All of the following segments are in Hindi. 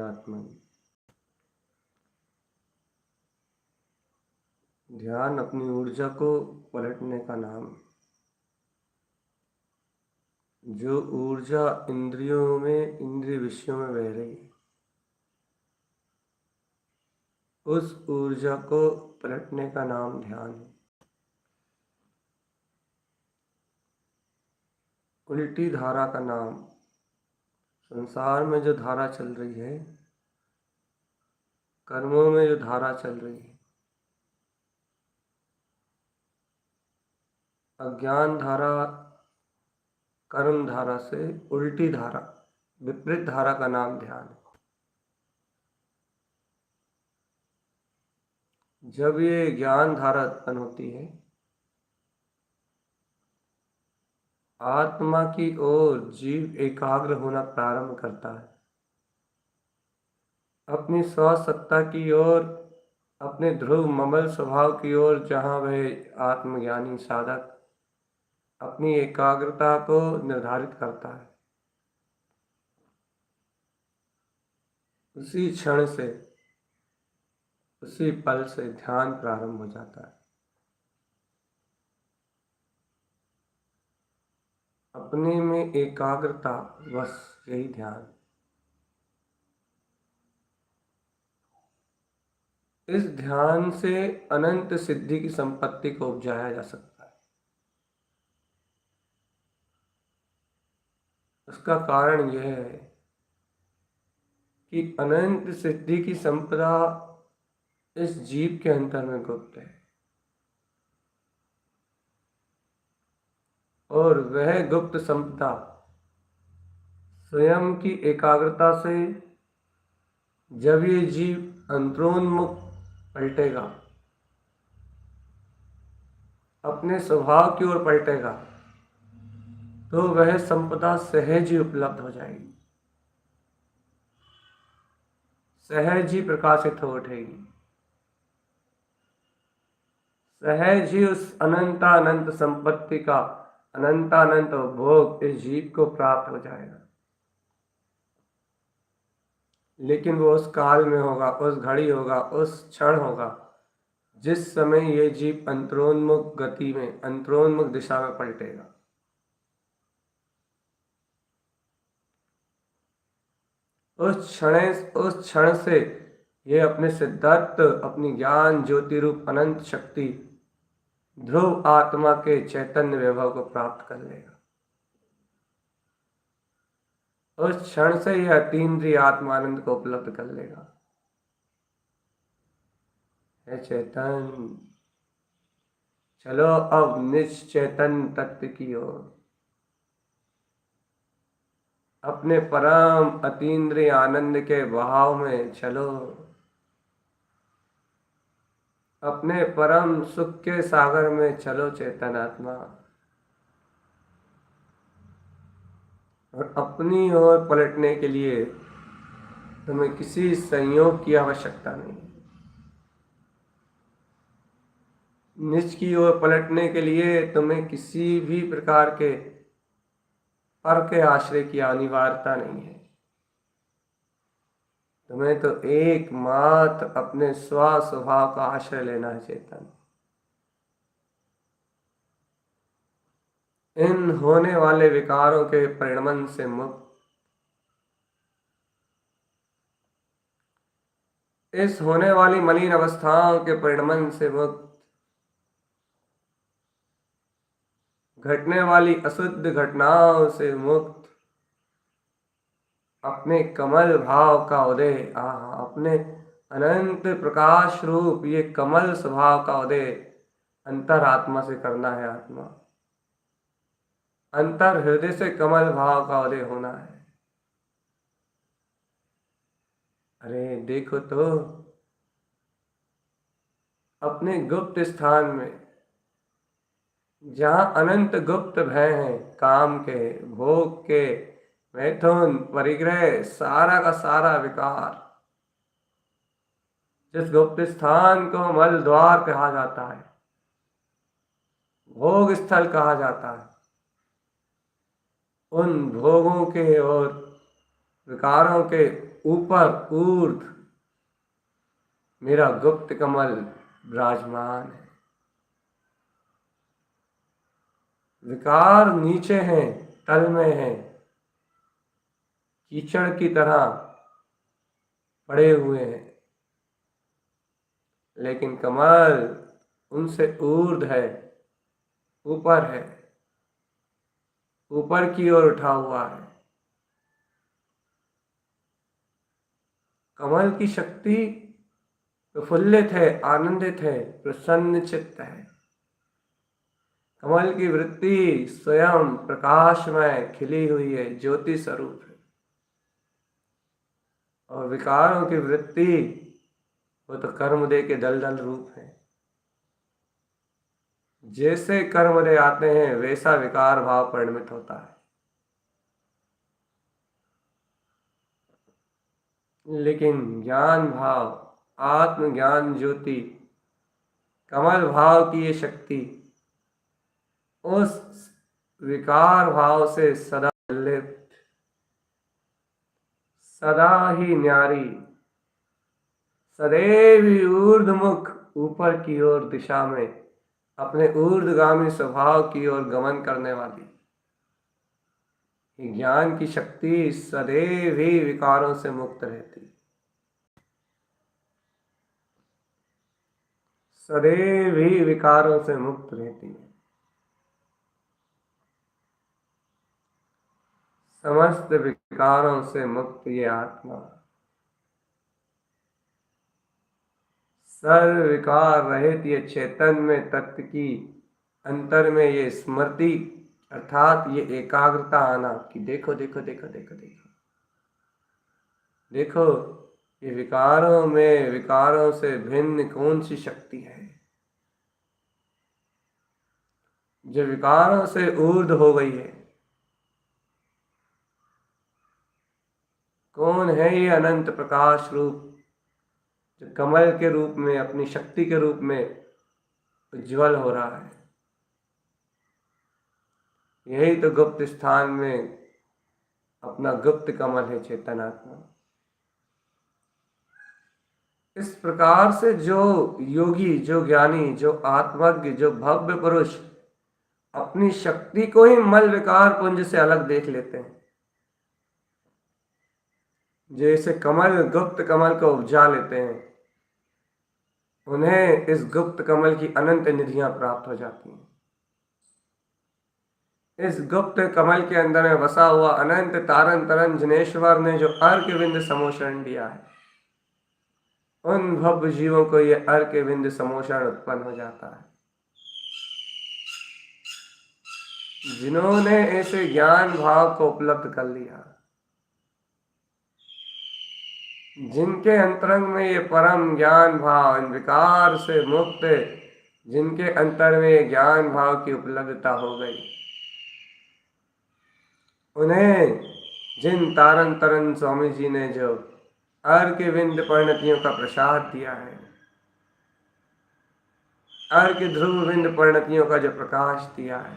आत्मन। ध्यान अपनी ऊर्जा को पलटने का नाम। जो ऊर्जा इंद्रियों में, इंद्रिय विषयों में बह रही है, उस ऊर्जा को पलटने का नाम ध्यान है। उल्टी धारा का नाम। संसार में जो धारा चल रही है, कर्मों में जो धारा चल रही है, अज्ञान धारा, कर्म धारा से उल्टी धारा, विपरीत धारा का नाम ध्यान है। जब ये ज्ञान धारा उत्पन्न होती है, आत्मा की ओर जीव एकाग्र होना प्रारंभ करता है, अपनी स्वसत्ता की ओर, अपने ध्रुव ममल स्वभाव की ओर, जहाँ वह आत्मज्ञानी साधक अपनी एकाग्रता को निर्धारित करता है। उसी क्षण से, उसी पल से ध्यान प्रारंभ हो जाता है। अपने में एकाग्रता, बस यही ध्यान। इस ध्यान से अनंत सिद्धि की संपत्ति को उपजाया जा सकता है। उसका कारण यह है कि अनंत सिद्धि की संपदा इस जीव के अंतर में गुप्त है, और वह गुप्त संपदा स्वयं की एकाग्रता से जब ये जीव अंतरोन्मुख पलटेगा, अपने स्वभाव की ओर पलटेगा, तो वह संपदा सहज ही उपलब्ध हो जाएगी, सहज ही प्रकाशित हो उठेगी, सहज ही उस अनंतानंत संपत्ति का अनंतानंत भोग इस जीव को प्राप्त हो जाएगा। लेकिन वो उस काल में होगा, उस घड़ी होगा, उस क्षण होगा जिस समय ये जीव अंतरोन्मुख गति में, अंतरोन्मुख दिशा में पलटेगा। उस क्षण से ये अपने सिद्धार्थ, अपनी ज्ञान ज्योति रूप अनंत शक्ति ध्रुव आत्मा के चैतन्य वैभव को प्राप्त कर लेगा। उस क्षण से यह अतीन्द्रिय आत्मानंद को उपलब्ध कर लेगा। हे चेतन, चलो अब निश्चेतन तत्व की ओर, अपने परम अतीन्द्रिय आनंद के बहाव में चलो, अपने परम सुख के सागर में चलो चेतन आत्मा। और अपनी ओर पलटने के लिए तुम्हें किसी संयोग की आवश्यकता नहीं। निज की ओर पलटने के लिए तुम्हें किसी भी प्रकार के पर के आश्रय की अनिवार्यता नहीं है। तुम्हें तो एकमात्र अपने स्व स्वभाव का आश्रय लेना है चेतन। इन होने वाले विकारों के परिणमन से मुक्त, इस होने वाली मलिन अवस्थाओं के परिणमन से मुक्त, घटने वाली अशुद्ध घटनाओं से मुक्त, अपने कमल भाव का उदय, अपने अनंत प्रकाश रूप ये कमल स्वभाव का उदय अंतर आत्मा से करना है। आत्मा अंतर हृदय से कमल भाव का उदय होना है। अरे देखो तो अपने गुप्त स्थान में, जहां अनंत गुप्त भय हैं, काम के, भोग के, मैथुन, परिग्रह, सारा का सारा विकार, जिस गुप्त स्थान को मल द्वार कहा जाता है, भोग स्थल कहा जाता है, उन भोगों के और विकारों के ऊपर ऊर्ध्व मेरा गुप्त कमल विराजमान है। विकार नीचे हैं, तल में हैं, कीचड़ की तरह पड़े हुए हैं, लेकिन कमल उनसे ऊर्ध्व है, ऊपर है, ऊपर की ओर उठा हुआ है। कमल की शक्ति प्रफुल्लित है, आनंदित है, प्रसन्न चित्त है। कमल की वृत्ति स्वयं प्रकाशमय खिली हुई है, ज्योति स्वरूप है। और विकारों की वृत्ति वो तो कर्मदेह के दलदल रूप है। जैसे कर्मदेह आते हैं वैसा विकार भाव परिणमित होता है। लेकिन ज्ञान भाव, आत्मज्ञान ज्योति, कमल भाव की ये शक्ति उस विकार भाव से सदा लिप्त, सदा ही न्यारी, सदैव ही ऊर्ध्वमुख, ऊपर की ओर दिशा में अपने ऊर्ध्वगामी स्वभाव की ओर गमन करने वाली ज्ञान की शक्ति सदैव ही विकारों से मुक्त रहती, सदैव ही विकारों से मुक्त रहती है। समस्त विकारों से मुक्त ये आत्मा, सर्व विकार रहित ये चैतन्य में तत्व की अंतर में ये स्मृति अर्थात ये एकाग्रता आना कि देखो देखो देखो देखो देखो देखो, ये विकारों में विकारों से भिन्न कौन सी शक्ति है जो विकारों से ऊर्ध्व हो गई है। कौन है ये अनंत प्रकाश रूप जो कमल के रूप में अपनी शक्ति के रूप में उज्ज्वल हो रहा है। यही तो गुप्त स्थान में अपना गुप्त कमल है चेतन आत्मा। इस प्रकार से जो योगी, जो ज्ञानी, जो आत्मज्ञ, जो भव्य पुरुष अपनी शक्ति को ही मल विकार पुंज से अलग देख लेते हैं, जैसे कमल गुप्त कमल को उपजा लेते हैं, उन्हें इस गुप्त कमल की अनंत निधियां प्राप्त हो जाती हैं। इस गुप्त कमल के अंदर में बसा हुआ अनंत तारन तरन जिनेश्वर ने जो अर्क विंद समोषण दिया है, उन भव्य जीवों को ये अर्क विंद समोषण उत्पन्न हो जाता है, जिन्होंने ऐसे ज्ञान भाव को उपलब्ध कर लिया, जिनके अंतरंग में ये परम ज्ञान भाव, इन विकार से मुक्त, जिनके अंतर में ज्ञान भाव की उपलब्धता हो गई, उन्हें जिन तारन तरन स्वामी जी ने जो अर्क विंद परिणतियों का प्रसाद दिया है, अर्क ध्रुव विंद परिणतियों का जो प्रकाश दिया है,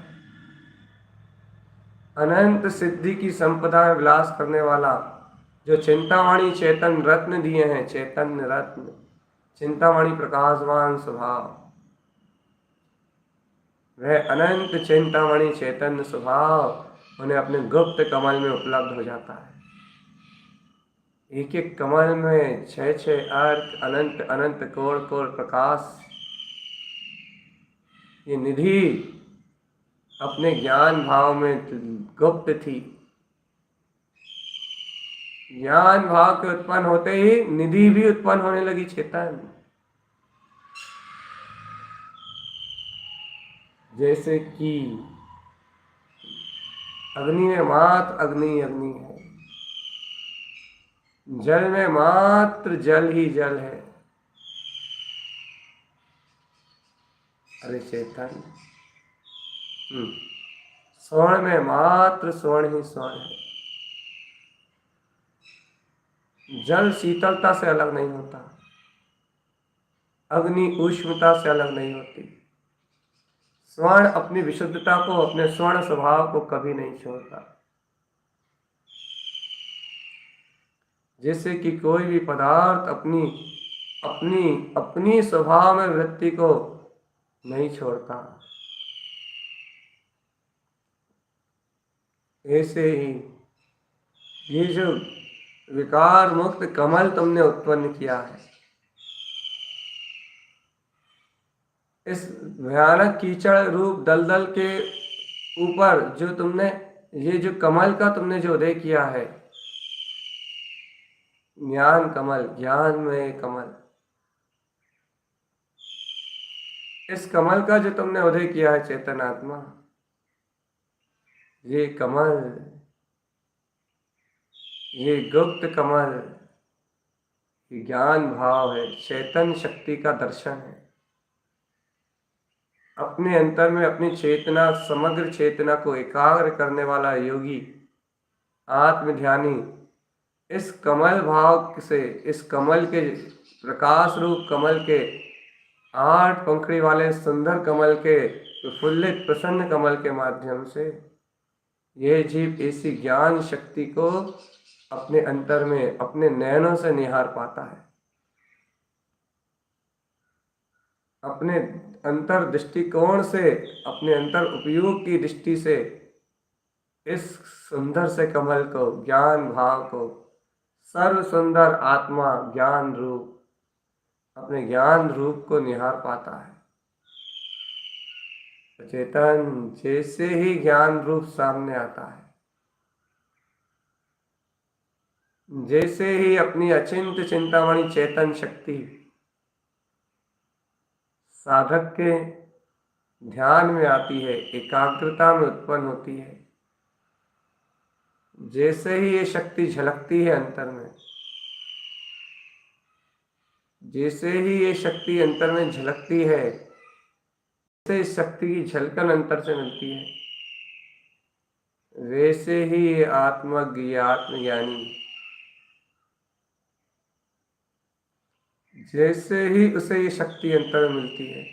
अनंत सिद्धि की संपदा में विलास करने वाला जो चिंतामणि चेतन रत्न दिए हैं, चैतन्य रत्न, चिंतामणि प्रकाशवान स्वभाव, वह अनंत चिंतामणि चैतन्य स्वभाव उन्हें अपने गुप्त कमल में उपलब्ध हो जाता है। एक एक कमल में 6-6 अर्क, अनंत अनंत कोर कोर प्रकाश, ये निधि अपने ज्ञान भाव में गुप्त थी। ज्ञान भाव के उत्पन्न होते ही निधि भी उत्पन्न होने लगी चेतन। जैसे कि अग्नि में मात्र अग्नि अग्नि है, जल में मात्र जल ही जल है। अरे चेतन, स्वर्ण में मात्र स्वर्ण ही स्वर्ण है। जल शीतलता से अलग नहीं होता, अग्नि ऊष्मता से अलग नहीं होती, स्वर्ण अपनी विशुद्धता को, अपने स्वर्ण स्वभाव को कभी नहीं छोड़ता। जैसे कि कोई भी पदार्थ अपनी अपनी अपनी स्वभाव में वृत्ति को नहीं छोड़ता, ऐसे ही ये जो विकार मुक्त कमल तुमने उत्पन्न किया है, इस भयानक कीचड़ रूप दलदल के ऊपर जो तुमने, ये जो कमल का तुमने जो उदय किया है, ज्ञान कमल, ज्ञान में कमल, इस कमल का जो तुमने उदय किया है चेतन आत्मा, ये कमल, ये गुप्त कमल, ये ज्ञान भाव है, चेतन शक्ति का दर्शन है। अपने अंतर में अपनी चेतना, समग्र चेतना को एकाग्र करने वाला योगी आत्मध्यानी इस कमल भाव से, इस कमल के प्रकाश रूप कमल के, 8 पंखड़ी वाले सुंदर कमल के, प्रफुल्लित प्रसन्न कमल के माध्यम से यह जीव ऐसी ज्ञान शक्ति को अपने अंतर में अपने नयनों से निहार पाता है, अपने अंतर दृष्टिकोण से, अपने अंतर उपयोग की दृष्टि से इस सुंदर से कमल को, ज्ञान भाव को, सर्व सुंदर आत्मा ज्ञान रूप, अपने ज्ञान रूप को निहार पाता है। चेतन जैसे ही ज्ञान रूप सामने आता है, जैसे ही अपनी अचिंत चिंतामणि चेतन शक्ति साधक के ध्यान में आती है, एकाग्रता में उत्पन्न होती है, जैसे ही ये शक्ति झलकती है अंतर में, जैसे ही ये शक्ति अंतर में झलकती है, जैसे इस शक्ति की झलकन अंतर से मिलती है, वैसे ही ये आत्मज्ञ, आत्मज्ञानी, जैसे ही उसे ये शक्ति अंतर में मिलती है,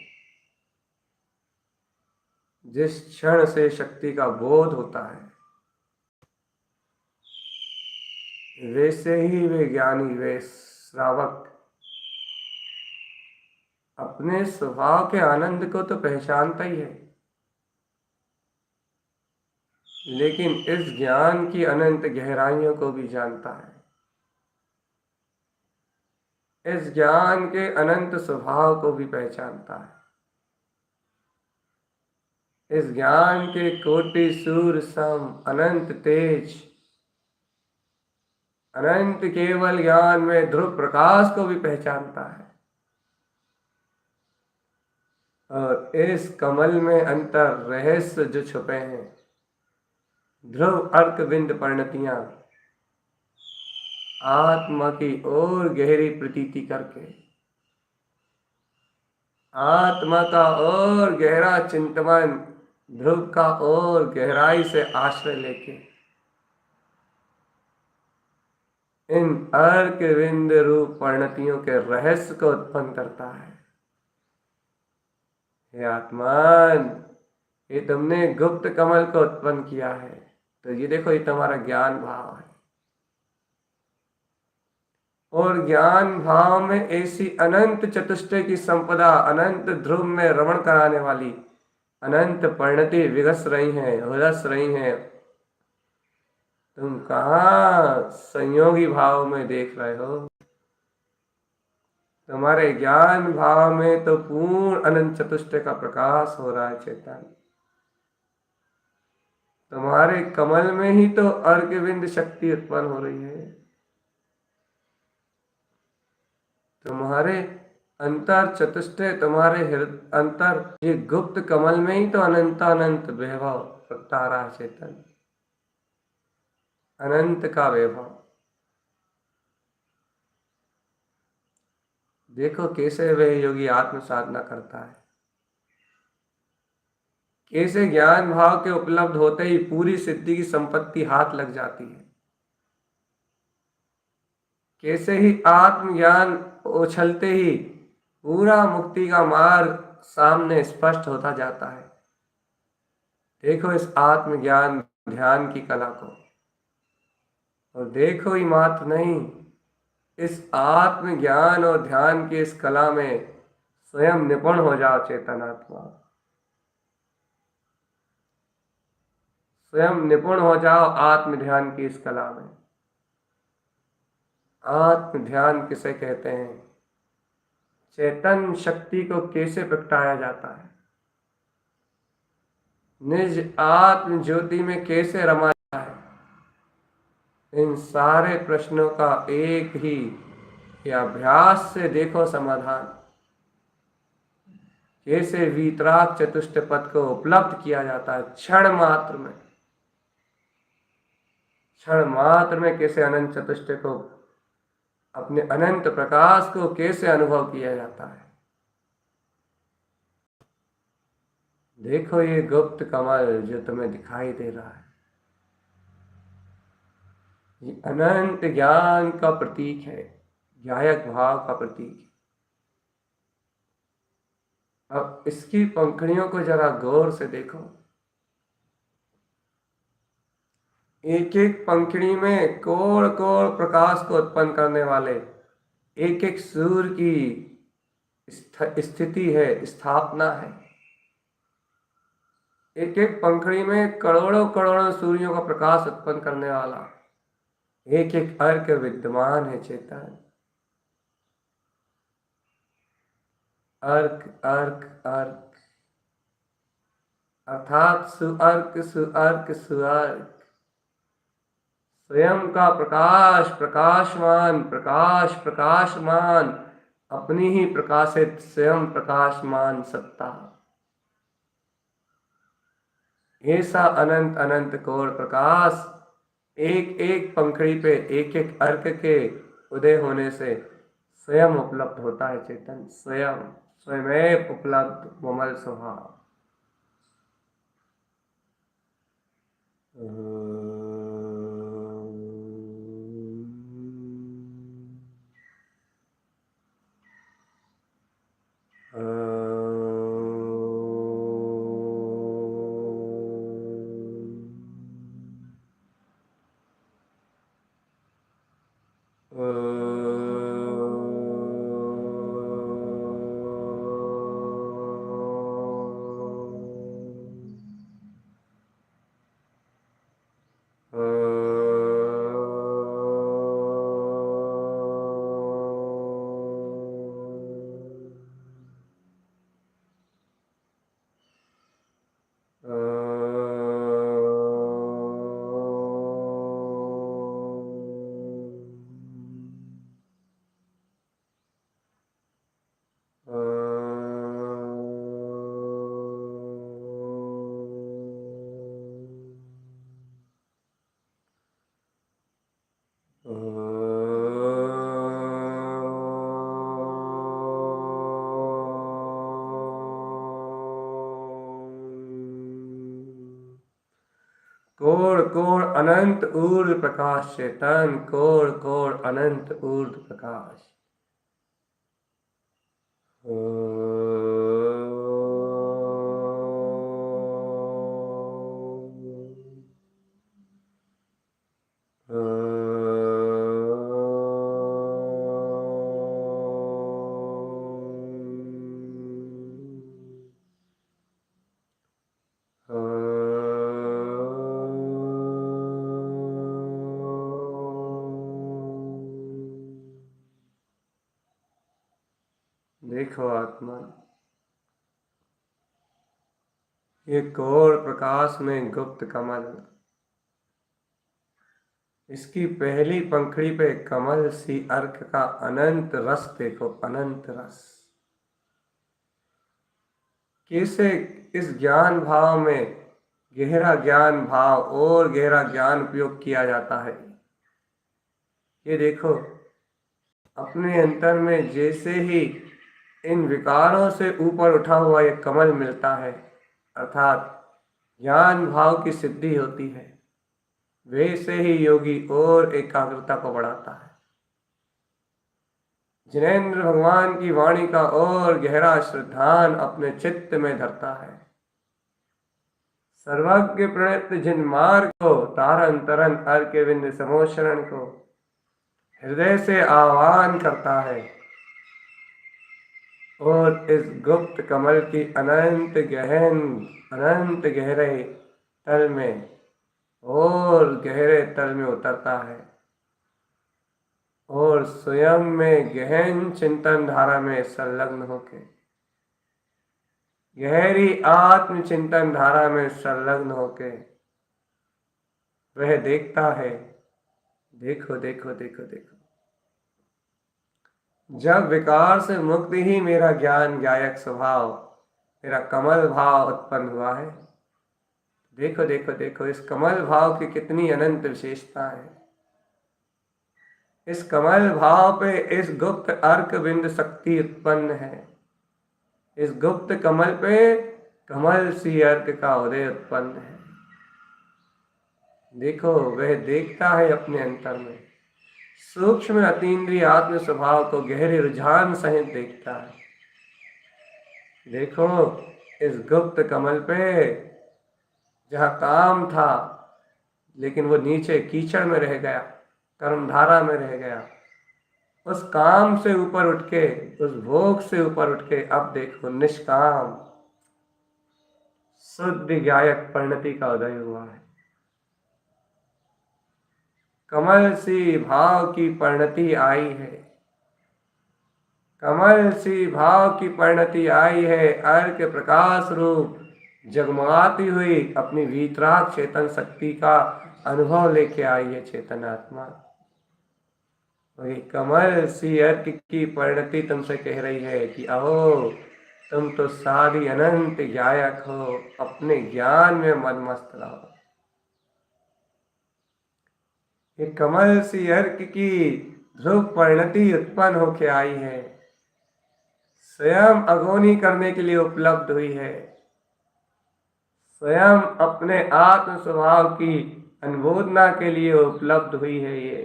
जिस क्षण से शक्ति का बोध होता है, वैसे ही वे ज्ञानी, वे श्रावक अपने स्वभाव के आनंद को तो पहचानता ही है, लेकिन इस ज्ञान की अनंत गहराइयों को भी जानता है। इस ज्ञान के अनंत स्वभाव को भी पहचानता है। इस ज्ञान के कोटि सूर्य सम अनंत तेज, अनंत केवल ज्ञान में ध्रुव प्रकाश को भी पहचानता है। और इस कमल में अंतर रहस्य जो छुपे हैं, ध्रुव अर्क बिंद परिणतियां आत्मा की और गहरी प्रतीति करके, आत्मा का और गहरा चिंतन, ध्रुव का और गहराई से आश्रय लेके इन अर्क विंद रूप परिणतियों के रहस्य को उत्पन्न करता है। हे आत्मान, ये तुमने गुप्त कमल को उत्पन्न किया है, तो ये देखो, ये तुम्हारा ज्ञान भाव है। और ज्ञान भाव में ऐसी अनंत चतुष्टय की संपदा, अनंत ध्रुव में रमण कराने वाली अनंत परिणति विगस रही हैं, उलस रही हैं। तुम कहाँ संयोगी भाव में देख रहे हो? तुम्हारे ज्ञान भाव में तो पूर्ण अनंत चतुष्टय का प्रकाश हो रहा है चेतन। तुम्हारे कमल में ही तो अर्घविंद शक्ति उत्पन्न हो रही है। तुम्हारे अंतर चतुष्टय, तुम्हारे अंतर ये गुप्त कमल में ही तो अनंत अनंत वैभव प्रगटा रहा है चेतन, अनंत का वैभव। देखो कैसे वह योगी आत्म साधना करता है, कैसे ज्ञान भाव के उपलब्ध होते ही पूरी सिद्धि की संपत्ति हाथ लग जाती है, कैसे ही आत्मज्ञान उछलते ही पूरा मुक्ति का मार्ग सामने स्पष्ट होता जाता है। देखो इस आत्मज्ञान ध्यान की कला को, और देखो ही मात्र नहीं, इस आत्मज्ञान और ध्यान की इस कला में स्वयं निपुण हो जाओ चेतन आत्मा। स्वयं निपुण हो जाओ आत्म ध्यान की इस कला में। आत्म ध्यान किसे कहते हैं? चेतन शक्ति को कैसे प्रगटाया जाता है, निज आत्म ज्योति में कैसे रमा जाता है, इन सारे प्रश्नों का एक ही या अभ्यास से देखो समाधान। कैसे वीतराग चतुष्ट पद को उपलब्ध किया जाता है क्षण मात्र में, क्षण मात्र में कैसे अनंत चतुष्ट को, अपने अनंत प्रकाश को कैसे अनुभव किया जाता है। देखो ये गुप्त कमल जो तुम्हें दिखाई दे रहा है, ये अनंत ज्ञान का प्रतीक है, ज्ञायक भाव का प्रतीक है। अब इसकी पंखुड़ियों को जरा गौर से देखो, एक एक पंखुड़ी में कोड़ कोड़ प्रकाश को उत्पन्न करने वाले एक एक सूर्य की स्थिति है, स्थापना है। एक एक पंखुड़ी में करोड़ों करोड़ों सूर्यों का प्रकाश उत्पन्न करने वाला एक एक अर्क विद्यमान है चेतन। अर्क अर्क अर्क अर्थात सुअर्क सुअर्क सुअर्क, स्वयं का प्रकाश प्रकाशमान, प्रकाश प्रकाशमान, अपनी ही प्रकाशित स्वयं प्रकाशमान सत्ता। ऐसा अनंत अनंत कोर प्रकाश एक एक पंखड़ी पे एक एक अर्क के उदय होने से स्वयं उपलब्ध होता है चेतन, स्वयं स्वयं उपलब्ध ममल स्वभाव। अनंत ऊर्ध्व प्रकाश चेतन, कोण कोण अनंत ऊर्ध्व प्रकाश। देखो आत्मा, ये कोण प्रकाश में गुप्त कमल, इसकी पहली पंखड़ी पे कमल सी अर्क का अनंत रस देखो, अनंत रस। कैसे इस ज्ञान भाव में गहरा ज्ञान भाव और गहरा ज्ञान उपयोग किया जाता है। ये देखो, अपने अंतर में जैसे ही इन विकारों से ऊपर उठा हुआ एक कमल मिलता है, अर्थात ज्ञान भाव की सिद्धि होती है, वैसे ही योगी और एकाग्रता को बढ़ाता है। जिनेंद्र भगवान की वाणी का और गहरा श्रद्धान अपने चित्त में धरता है। सर्वज्ञ प्रणीत जिन मार्ग को तारन तरन अर्के विंद समोशरण को हृदय से आह्वान करता है, और इस गुप्त कमल की अनंत गहरे तल में और गहरे तल में उतरता है, और स्वयं में गहन चिंतन धारा में संलग्न होके, गहरी आत्म चिंतन धारा में संलग्न होके वह देखता है, देखो देखो देखो देखो, जब विकार से मुक्त ही मेरा ज्ञान गायक स्वभाव, मेरा कमल भाव उत्पन्न हुआ है। देखो देखो देखो, इस कमल भाव की कितनी अनंत विशेषता है। इस कमल भाव पे इस गुप्त अर्क बिंद शक्ति उत्पन्न है। इस गुप्त कमल पे कमल सी अर्क का उदय उत्पन्न है। देखो, वह देखता है अपने अंतर में, सूक्ष्म अतीन्द्रिय आत्म स्वभाव को गहरे रुझान सहित देखता है। देखो, इस गुप्त कमल पे जहाँ काम था, लेकिन वो नीचे कीचड़ में रह गया, कर्मधारा में रह गया, उस काम से ऊपर उठ के, उस भोग से ऊपर उठ के अब देखो निष्काम शुद्ध गायक परिणति का उदय हुआ है। कमल सी भाव की परिणति आई है, कमल सी भाव की परिणति आई है। अर्क प्रकाश रूप जगमगाती हुई अपनी वीतराग चेतन शक्ति का अनुभव लेके आई है चेतन आत्मा। वही कमल सी अर्क की परिणति तुमसे कह रही है कि अहो, तुम तो सारी अनंत गायक हो, अपने ज्ञान में मनमस्त रहो। ये कमल सी अर्क की ध्रुव परिणति उत्पन्न होके आई है, स्वयं अगोनी करने के लिए उपलब्ध हुई है, स्वयं अपने आत्म स्वभाव की अनुमोदना के लिए उपलब्ध हुई है।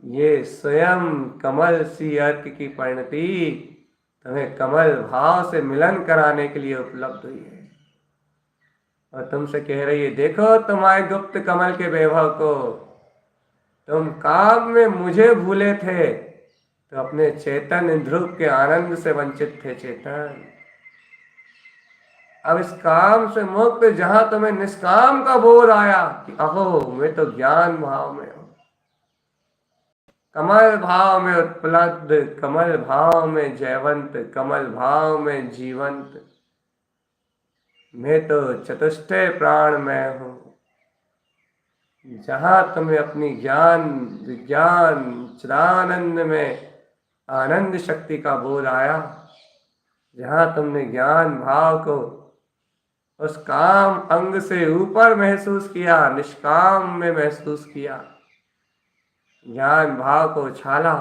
ये स्वयं कमल सी अर्क की परिणति तुम्हें कमल भाव से मिलन कराने के लिए उपलब्ध हुई है, और तुमसे कह रही है, देखो तुम्हारे गुप्त कमल के वैभव को, तुम काम में मुझे भूले थे तो अपने चेतन ध्रुव के आनंद से वंचित थे चेतन। अब इस काम से मुक्त जहां तुम्हें निष्काम का बोध आया कि अहो, मैं तो ज्ञान भाव में हूं, कमल भाव में उपलब्ध, कमल भाव में जयवंत, कमल भाव में जीवंत, मैं तो चतुष्टय प्राण में हूं। जहां तुम्हें अपनी ज्ञान विज्ञान चिदानंद में आनंद शक्ति का बोध आया, जहां तुमने ज्ञान भाव को उस काम अंग से ऊपर महसूस किया, निष्काम में महसूस किया, ज्ञान भाव को उछाला,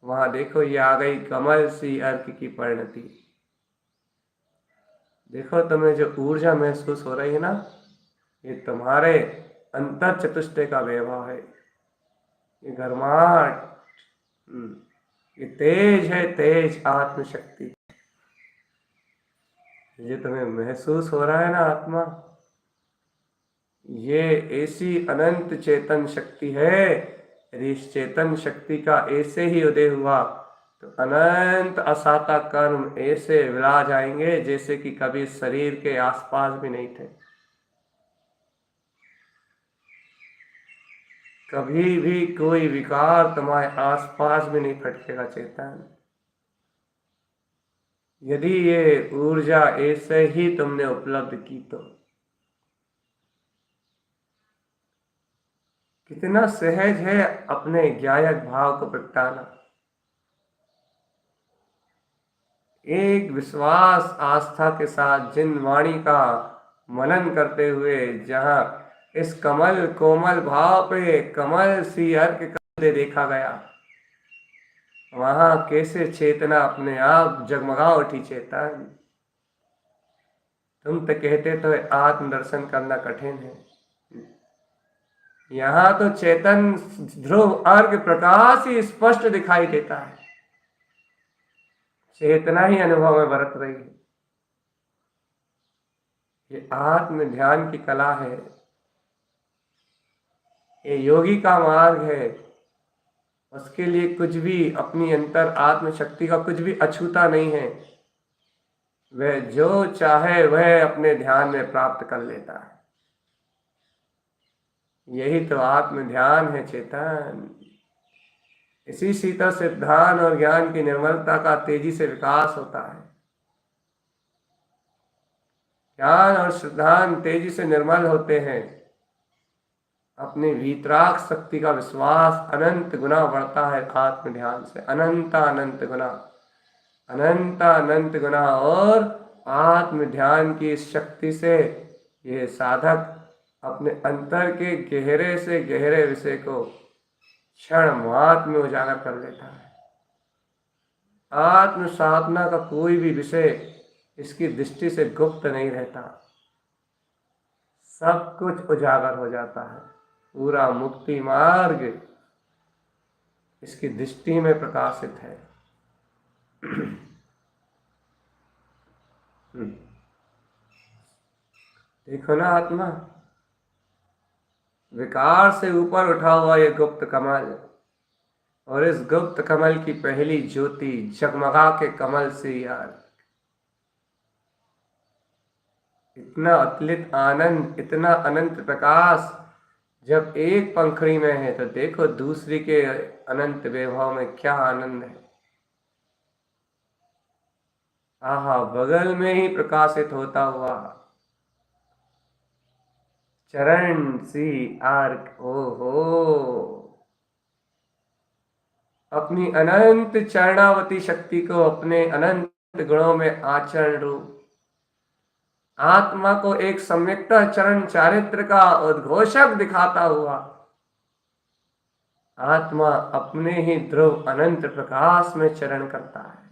वहां देखो ये आ गई कमल सी अर्क की परिणति। देखो तुम्हें जो ऊर्जा महसूस हो रही है ना, ये तुम्हारे अंतर चतुष्टय का वैभव है, ये घर्माट, ये तेज है, तेज आत्मशक्ति। ये तुम्हें महसूस हो रहा है ना आत्मा, ये ऐसी अनंत चेतन शक्ति है। यदि इस चेतन शक्ति का ऐसे ही उदय हुआ तो अनंत असाता कर्म ऐसे विला जाएंगे जैसे कि कभी शरीर के आसपास भी नहीं थे। कभी भी कोई विकार तुम्हारे आसपास भी नहीं फटकेगा चेतन, यदि ये ऊर्जा ऐसे ही तुमने उपलब्ध की तो। कितना सहज है अपने ज्ञायक भाव को प्रगटाना। एक विश्वास आस्था के साथ जिन वाणी का मनन करते हुए जहां इस कमल कोमल भाव पे कमल सी अर्क करते देखा गया, वहां कैसे चेतना अपने आप जगमगा उठी चेतन। तुम तो कहते तो आत्म दर्शन करना कठिन है, यहाँ तो चेतन ध्रुव अर्घ प्रकाश ही स्पष्ट दिखाई देता है। चेतना ही अनुभव में बरत रही है। ये आत्म ध्यान की कला है, ये योगी का मार्ग है। उसके लिए कुछ भी अपनी अंतर आत्म शक्ति का कुछ भी अछूता नहीं है। वह जो चाहे वह अपने ध्यान में प्राप्त कर लेता है। यही तो आत्म ध्यान है चेतन। इसी शीतल सिद्धांत और ज्ञान की निर्मलता का तेजी से विकास होता है। ज्ञान और सिद्धांत तेजी से निर्मल होते हैं। अपनी वीतराग शक्ति का विश्वास अनंत गुना बढ़ता है आत्म ध्यान से, अनंत अनंत गुना, अनंत अनंत गुना। और आत्म ध्यान की इस शक्ति से ये साधक अपने अंतर के गहरे से गहरे विषय को क्षण मात्र में उजागर कर लेता है। आत्म साधना का कोई भी विषय इसकी दृष्टि से गुप्त नहीं रहता, सब कुछ उजागर हो जाता है। पूरा मुक्ति मार्ग इसकी दृष्टि में प्रकाशित है। देखो ना आत्मा, विकार से ऊपर उठा हुआ ये गुप्त कमल, और इस गुप्त कमल की पहली ज्योति जगमगा के कमल से यार इतना अतुलित आनंद, इतना अनंत प्रकाश जब एक पंखड़ी में है तो देखो दूसरी के अनंत वैभव में क्या आनंद है। आहा, बगल में ही प्रकाशित होता हुआ चरण सी आर्क, ओहो, अपनी अनंत चरणावती शक्ति को अपने अनंत गुणों में आचरण रूप आत्मा को एक सम्यक्त चरण चारित्र का उद्घोषक दिखाता हुआ आत्मा अपने ही ध्रुव अनंत प्रकाश में चरण करता है।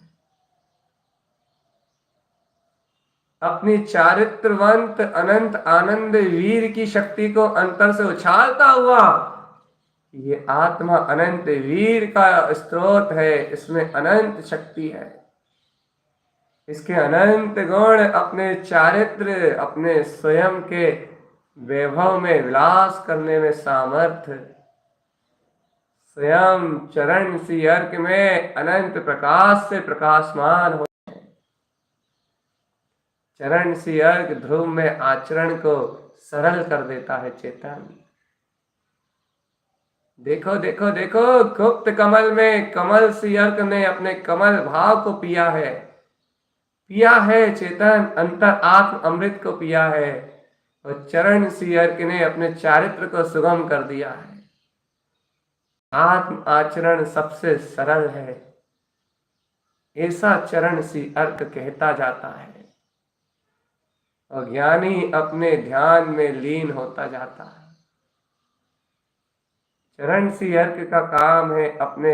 अपनी चारित्रवंत अनंत आनंद वीर की शक्ति को अंतर से उछालता हुआ ये आत्मा अनंत वीर का स्रोत है, इसमें अनंत शक्ति है। इसके अनंत गुण अपने चारित्र, अपने स्वयं के वैभव में विलास करने में सामर्थ्य, स्वयं चरण सी अर्क में अनंत प्रकाश से प्रकाशमान हो। चरण सी अर्क ध्रुव में आचरण को सरल कर देता है चेतन। देखो देखो देखो, गुप्त कमल में कमल सी अर्क ने अपने कमल भाव को पिया है, पिया है चेतन, अंतर आत्म अमृत को पिया है। और चरण सी अर्क ने अपने चारित्र को सुगम कर दिया है। आत्म आचरण सबसे सरल है, ऐसा चरण सी अर्क कहता जाता है। और ज्ञानी अपने ध्यान में लीन होता जाता है। चरण सी अर्क का काम है अपने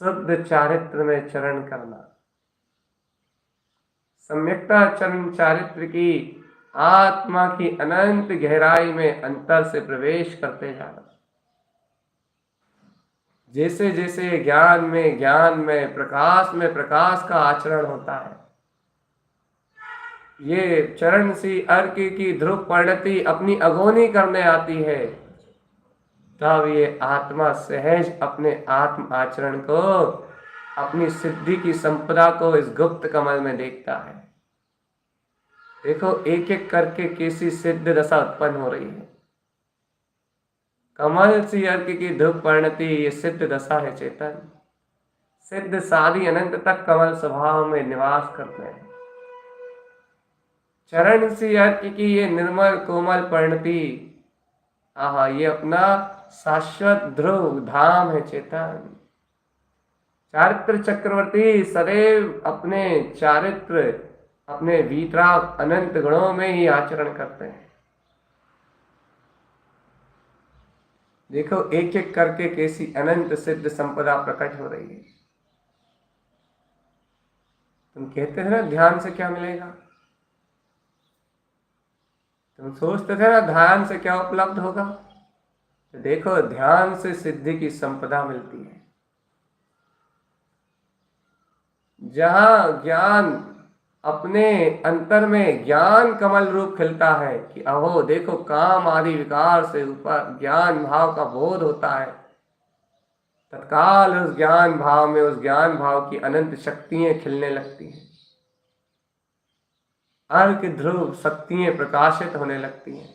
शुद्ध चारित्र में चरण करना। सम्यक्ता चरण चारित्र की आत्मा की अनंत गहराई में अंतर से प्रवेश करते जाना। जैसे जैसे ज्ञान में प्रकाश का आचरण होता है, ये चरण सी अर्क की ध्रुव परिणति अपनी अगोनी करने आती है, तब ये आत्मा सहज अपने आत्म आचरण को, अपनी सिद्धि की संपदा को इस गुप्त कमल में देखता है। देखो एक एक करके कैसी सिद्ध दशा उत्पन्न हो रही है। कमल सी अर्क की ध्रुव परिणति ये सिद्ध दशा है चेतन। सिद्ध सारी अनंत तक कमल स्वभाव में निवास करते हैं। चरण सी अर्क की ये निर्मल कोमल परिणति, आहा, ये अपना शाश्वत ध्रुव धाम है चेतन। चारित्र चक्रवर्ती सदैव अपने चारित्र, अपने वीतराग अनंत गुणों में ही आचरण करते हैं। देखो एक एक करके कैसी अनंत सिद्ध संपदा प्रकट हो रही है। तुम कहते थे ना ध्यान से क्या मिलेगा, तुम सोचते थे ना ध्यान से क्या उपलब्ध होगा, तो देखो ध्यान से सिद्धि की संपदा मिलती है। जहां ज्ञान अपने अंतर में ज्ञान कमल रूप खिलता है कि अहो देखो काम आदि विकार से ऊपर ज्ञान भाव का बोध होता है, तत्काल उस ज्ञान भाव में, उस ज्ञान भाव की अनंत शक्तियां खिलने लगती हैं। अर्क ध्रुव शक्तियां प्रकाशित होने लगती हैं,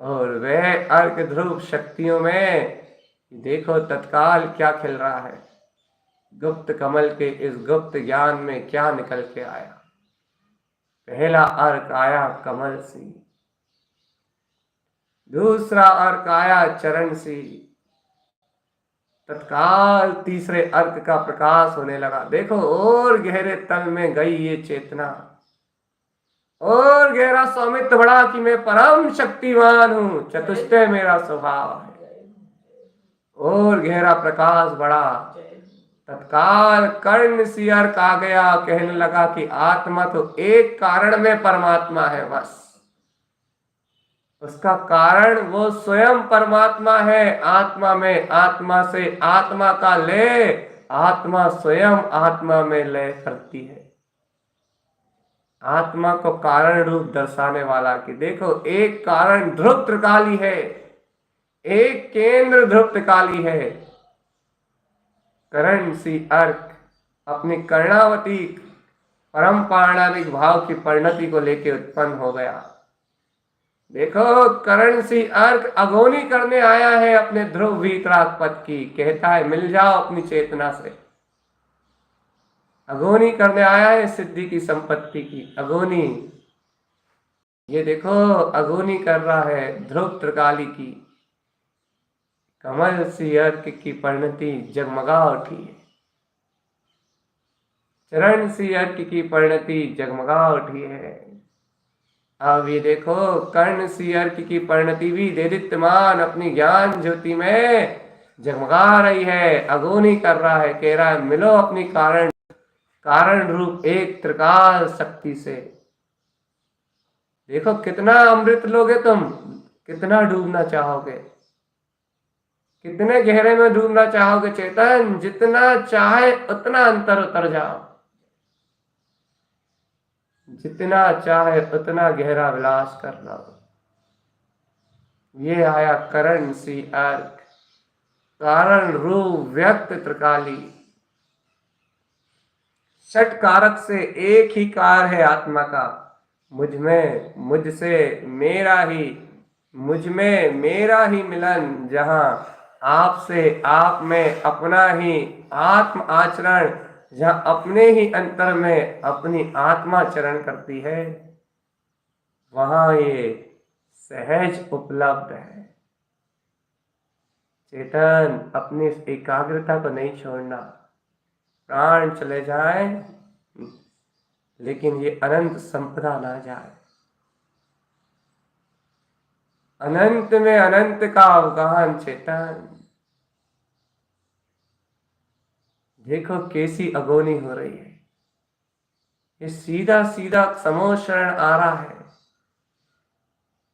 और वह अर्क ध्रुव शक्तियों में देखो तत्काल क्या खिल रहा है। गुप्त कमल के इस गुप्त ज्ञान में क्या निकल के आया। पहला अर्क आया कमल सी, दूसरा अर्क आया चरण सी, तत्काल तीसरे अर्क का प्रकाश होने लगा। देखो और गहरे तल में गई ये चेतना, और गहरा स्वामित्व बढ़ा कि मैं परम शक्तिमान हूं, चतुष्टय मेरा स्वभाव है। और गहरा प्रकाश बढ़ा, तत्काल कर्ण सी अर्क आ गया, कहने लगा कि आत्मा तो एक कारण में परमात्मा है, बस उसका कारण वो स्वयं परमात्मा है। आत्मा में आत्मा से आत्मा का लय, आत्मा स्वयं आत्मा में लय करती है। आत्मा को कारण रूप दर्शाने वाला कि देखो एक कारण ध्रुव त्रिकाली है, एक केंद्र ध्रुव त्रिकाली है। कर्ण सी अर्क अपनी कर्णावती परम पारणानिक भाव की परिणति को लेके उत्पन्न हो गया। देखो कर्ण सी अर्क अगोनी करने आया है अपने ध्रुव वीतराग पद की, कहता है मिल जाओ अपनी चेतना से। अगोनी करने आया है सिद्धि की संपत्ति की अगोनी। ये देखो अगोनी कर रहा है ध्रुव त्रिकाली की। कमल सी अर्क की परिणति जगमगा उठी है, चरण सी अर्क की परिणति जगमगा उठी है। अब ये देखो कर्ण सी अर्क की परिणति भी देदीप्यमान अपनी ज्ञान ज्योति में जगमगा रही है, अगोनी कर रहा है, कह रहा है मिलो अपनी कारण रूप एक त्रिकाल शक्ति से। देखो कितना अमृत लोगे तुम, कितना डूबना चाहोगे, कितने गहरे में डूबना चाहोगे चेतन। जितना चाहे उतना अंतर उतर जाओ, जितना चाहे उतना गहरा विलास कर लो। ये आया करण सी अर्क, कारण रूप व्यक्त त्रिकाली। षट कारक से एक ही कार है आत्मा का, मुझ में मुझसे मेरा ही, मुझ में मेरा ही मिलन, जहां आपसे आप में अपना ही आत्म आचरण, जहां अपने ही अंतर में अपनी आत्मा चरण करती है, वहां ये सहज उपलब्ध है। चेतन अपनी इस एकाग्रता को नहीं छोड़ना। प्राण चले जाए लेकिन ये अनंत संपदा ना जाए। अनंत में अनंत का अवगाहन चेतन। देखो कैसी अगोनी हो रही है। ये सीधा सीधा समोशरण आ रहा है।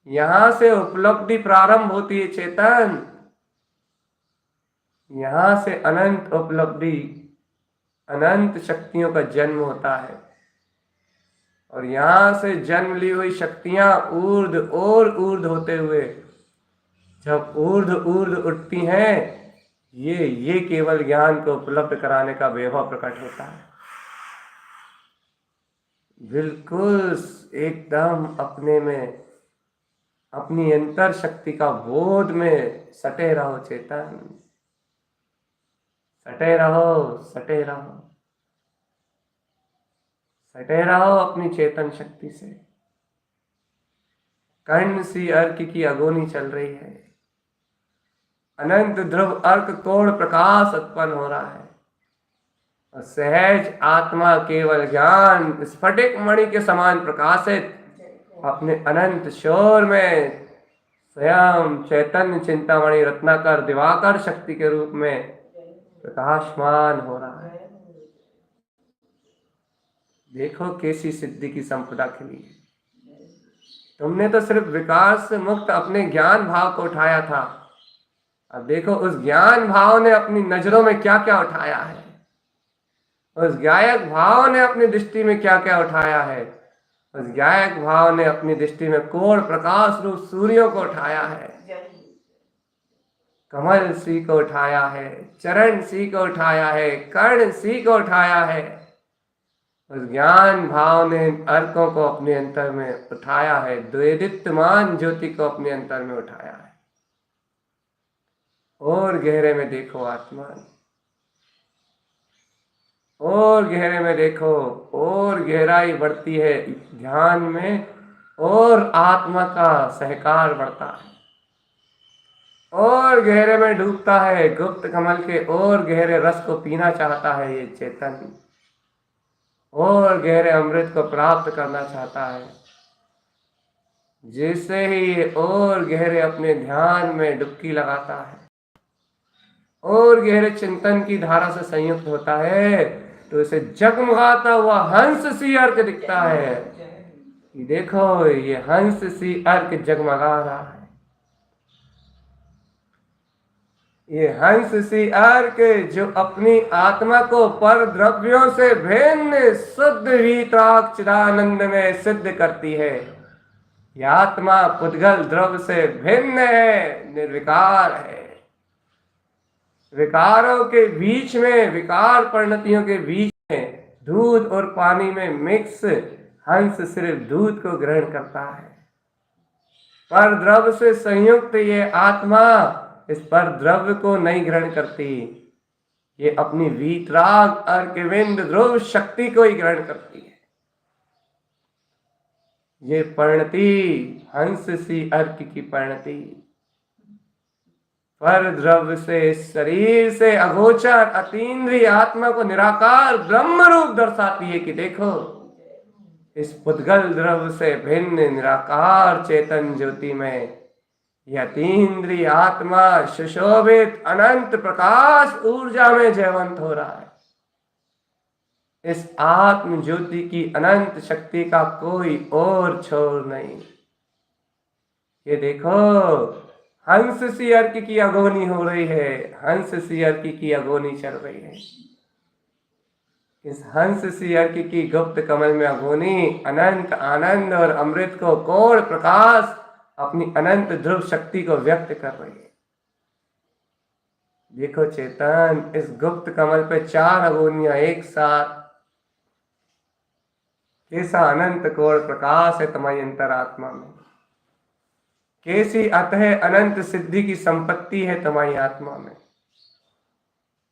यहां से उपलब्धि प्रारंभ होती है चेतन। यहां से अनंत उपलब्धि, अनंत शक्तियों का जन्म होता है। और यहां से जन्म ली हुई शक्तियां ऊर्ध और ऊर्ध होते हुए जब ऊर्ध ऊर्ध उठती हैं, ये केवल ज्ञान को उपलब्ध कराने का वैभव प्रकट होता है। बिल्कुल एकदम अपने में, अपनी अंतर शक्ति का बोध में सटे रहो चेतन, सटे रहो, सटे रहो, सटे रहो अपनी चेतन शक्ति से। कर्ण सी अर्क की अगोनी चल रही है। अनंत ध्रुव अर्क तोड़ प्रकाश उत्पन्न हो रहा है। और सहज आत्मा केवल ज्ञान स्फटिक मणि के समान प्रकाशित अपने अनंत शोर में स्वयं चैतन्य चिंतामणि रत्नाकर दिवाकर शक्ति के रूप में प्रकाशमान हो रहा है। देखो कैसी सिद्धि की संपदा खिली है। तुमने तो सिर्फ विकार से मुक्त अपने ज्ञान भाव को उठाया था। अब देखो उस ज्ञान भाव ने अपनी नजरों में क्या क्या उठाया है, उस गायक भाव ने अपनी दृष्टि में क्या क्या उठाया है। उस गायक भाव ने अपनी दृष्टि में कोण प्रकाश रूप सूर्यों को उठाया है, कमल सी को उठाया है, चरण सी को उठाया है, कर्ण सी को उठाया है। उस ज्ञान भाव ने अर्कों को अपने अंतर में उठाया है, द्वैदित्यमान ज्योति को अपने अंतर में उठाया है। और गहरे में देखो आत्मा, और गहरे में देखो, और गहराई बढ़ती है ध्यान में, और आत्मा का सहकार बढ़ता है, और गहरे में डूबता है गुप्त कमल के और गहरे रस को पीना चाहता है ये चेतन, और गहरे अमृत को प्राप्त करना चाहता है। जैसे ही और गहरे अपने ध्यान में डुबकी लगाता है और गहरे चिंतन की धारा से संयुक्त होता है, तो इसे जगमगाता हुआ हंस सी अर्क दिखता है कि देखो ये हंस सी अर्क जगमगा रहा है। ये हंस सी अर्क जो अपनी आत्मा को पर द्रव्यों से भिन्न शुद्ध वीतराग चिदानंद में सिद्ध करती है। यह आत्मा पुद्गल द्रव्य से भिन्न है, निर्विकार है। विकारों के बीच में, विकार परिणतियों के बीच में दूध और पानी में मिक्स हंस सिर्फ दूध को ग्रहण करता है। पर द्रव्य से संयुक्त ये आत्मा इस पर द्रव्य को नहीं ग्रहण करती, ये अपनी वीतराग अर्कविंद ध्रुव शक्ति को ही ग्रहण करती है। ये परिणति हंस सी अर्क की परिणति पर द्रव्य से, शरीर से अगोचर अतीन्द्रिय आत्मा को निराकार ब्रह्म रूप दर्शाती है कि देखो इस पुद्गल द्रव्य से भिन्न निराकार चेतन ज्योति में यह अतीन्द्रिय आत्मा सुशोभित अनंत प्रकाश ऊर्जा में जयवंत हो रहा है। इस आत्म ज्योति की अनंत शक्ति का कोई और छोर नहीं। ये देखो हंस सी अर्क की अगोनी हो रही है, हंस सी अर्क की अगोनी चल रही है। इस हंस सी अर्क की गुप्त कमल में अगोनी अनंत आनंद और अमृत को कोण प्रकाश अपनी अनंत ध्रुव शक्ति को व्यक्त कर रही है। देखो चेतन, इस गुप्त कमल पे 4 अगोनियां एक साथ, कैसा अनंत कोण प्रकाश है तुम्हारी अंतरात्मा में, कैसी अतः अनंत सिद्धि की संपत्ति है तुम्हारी आत्मा में।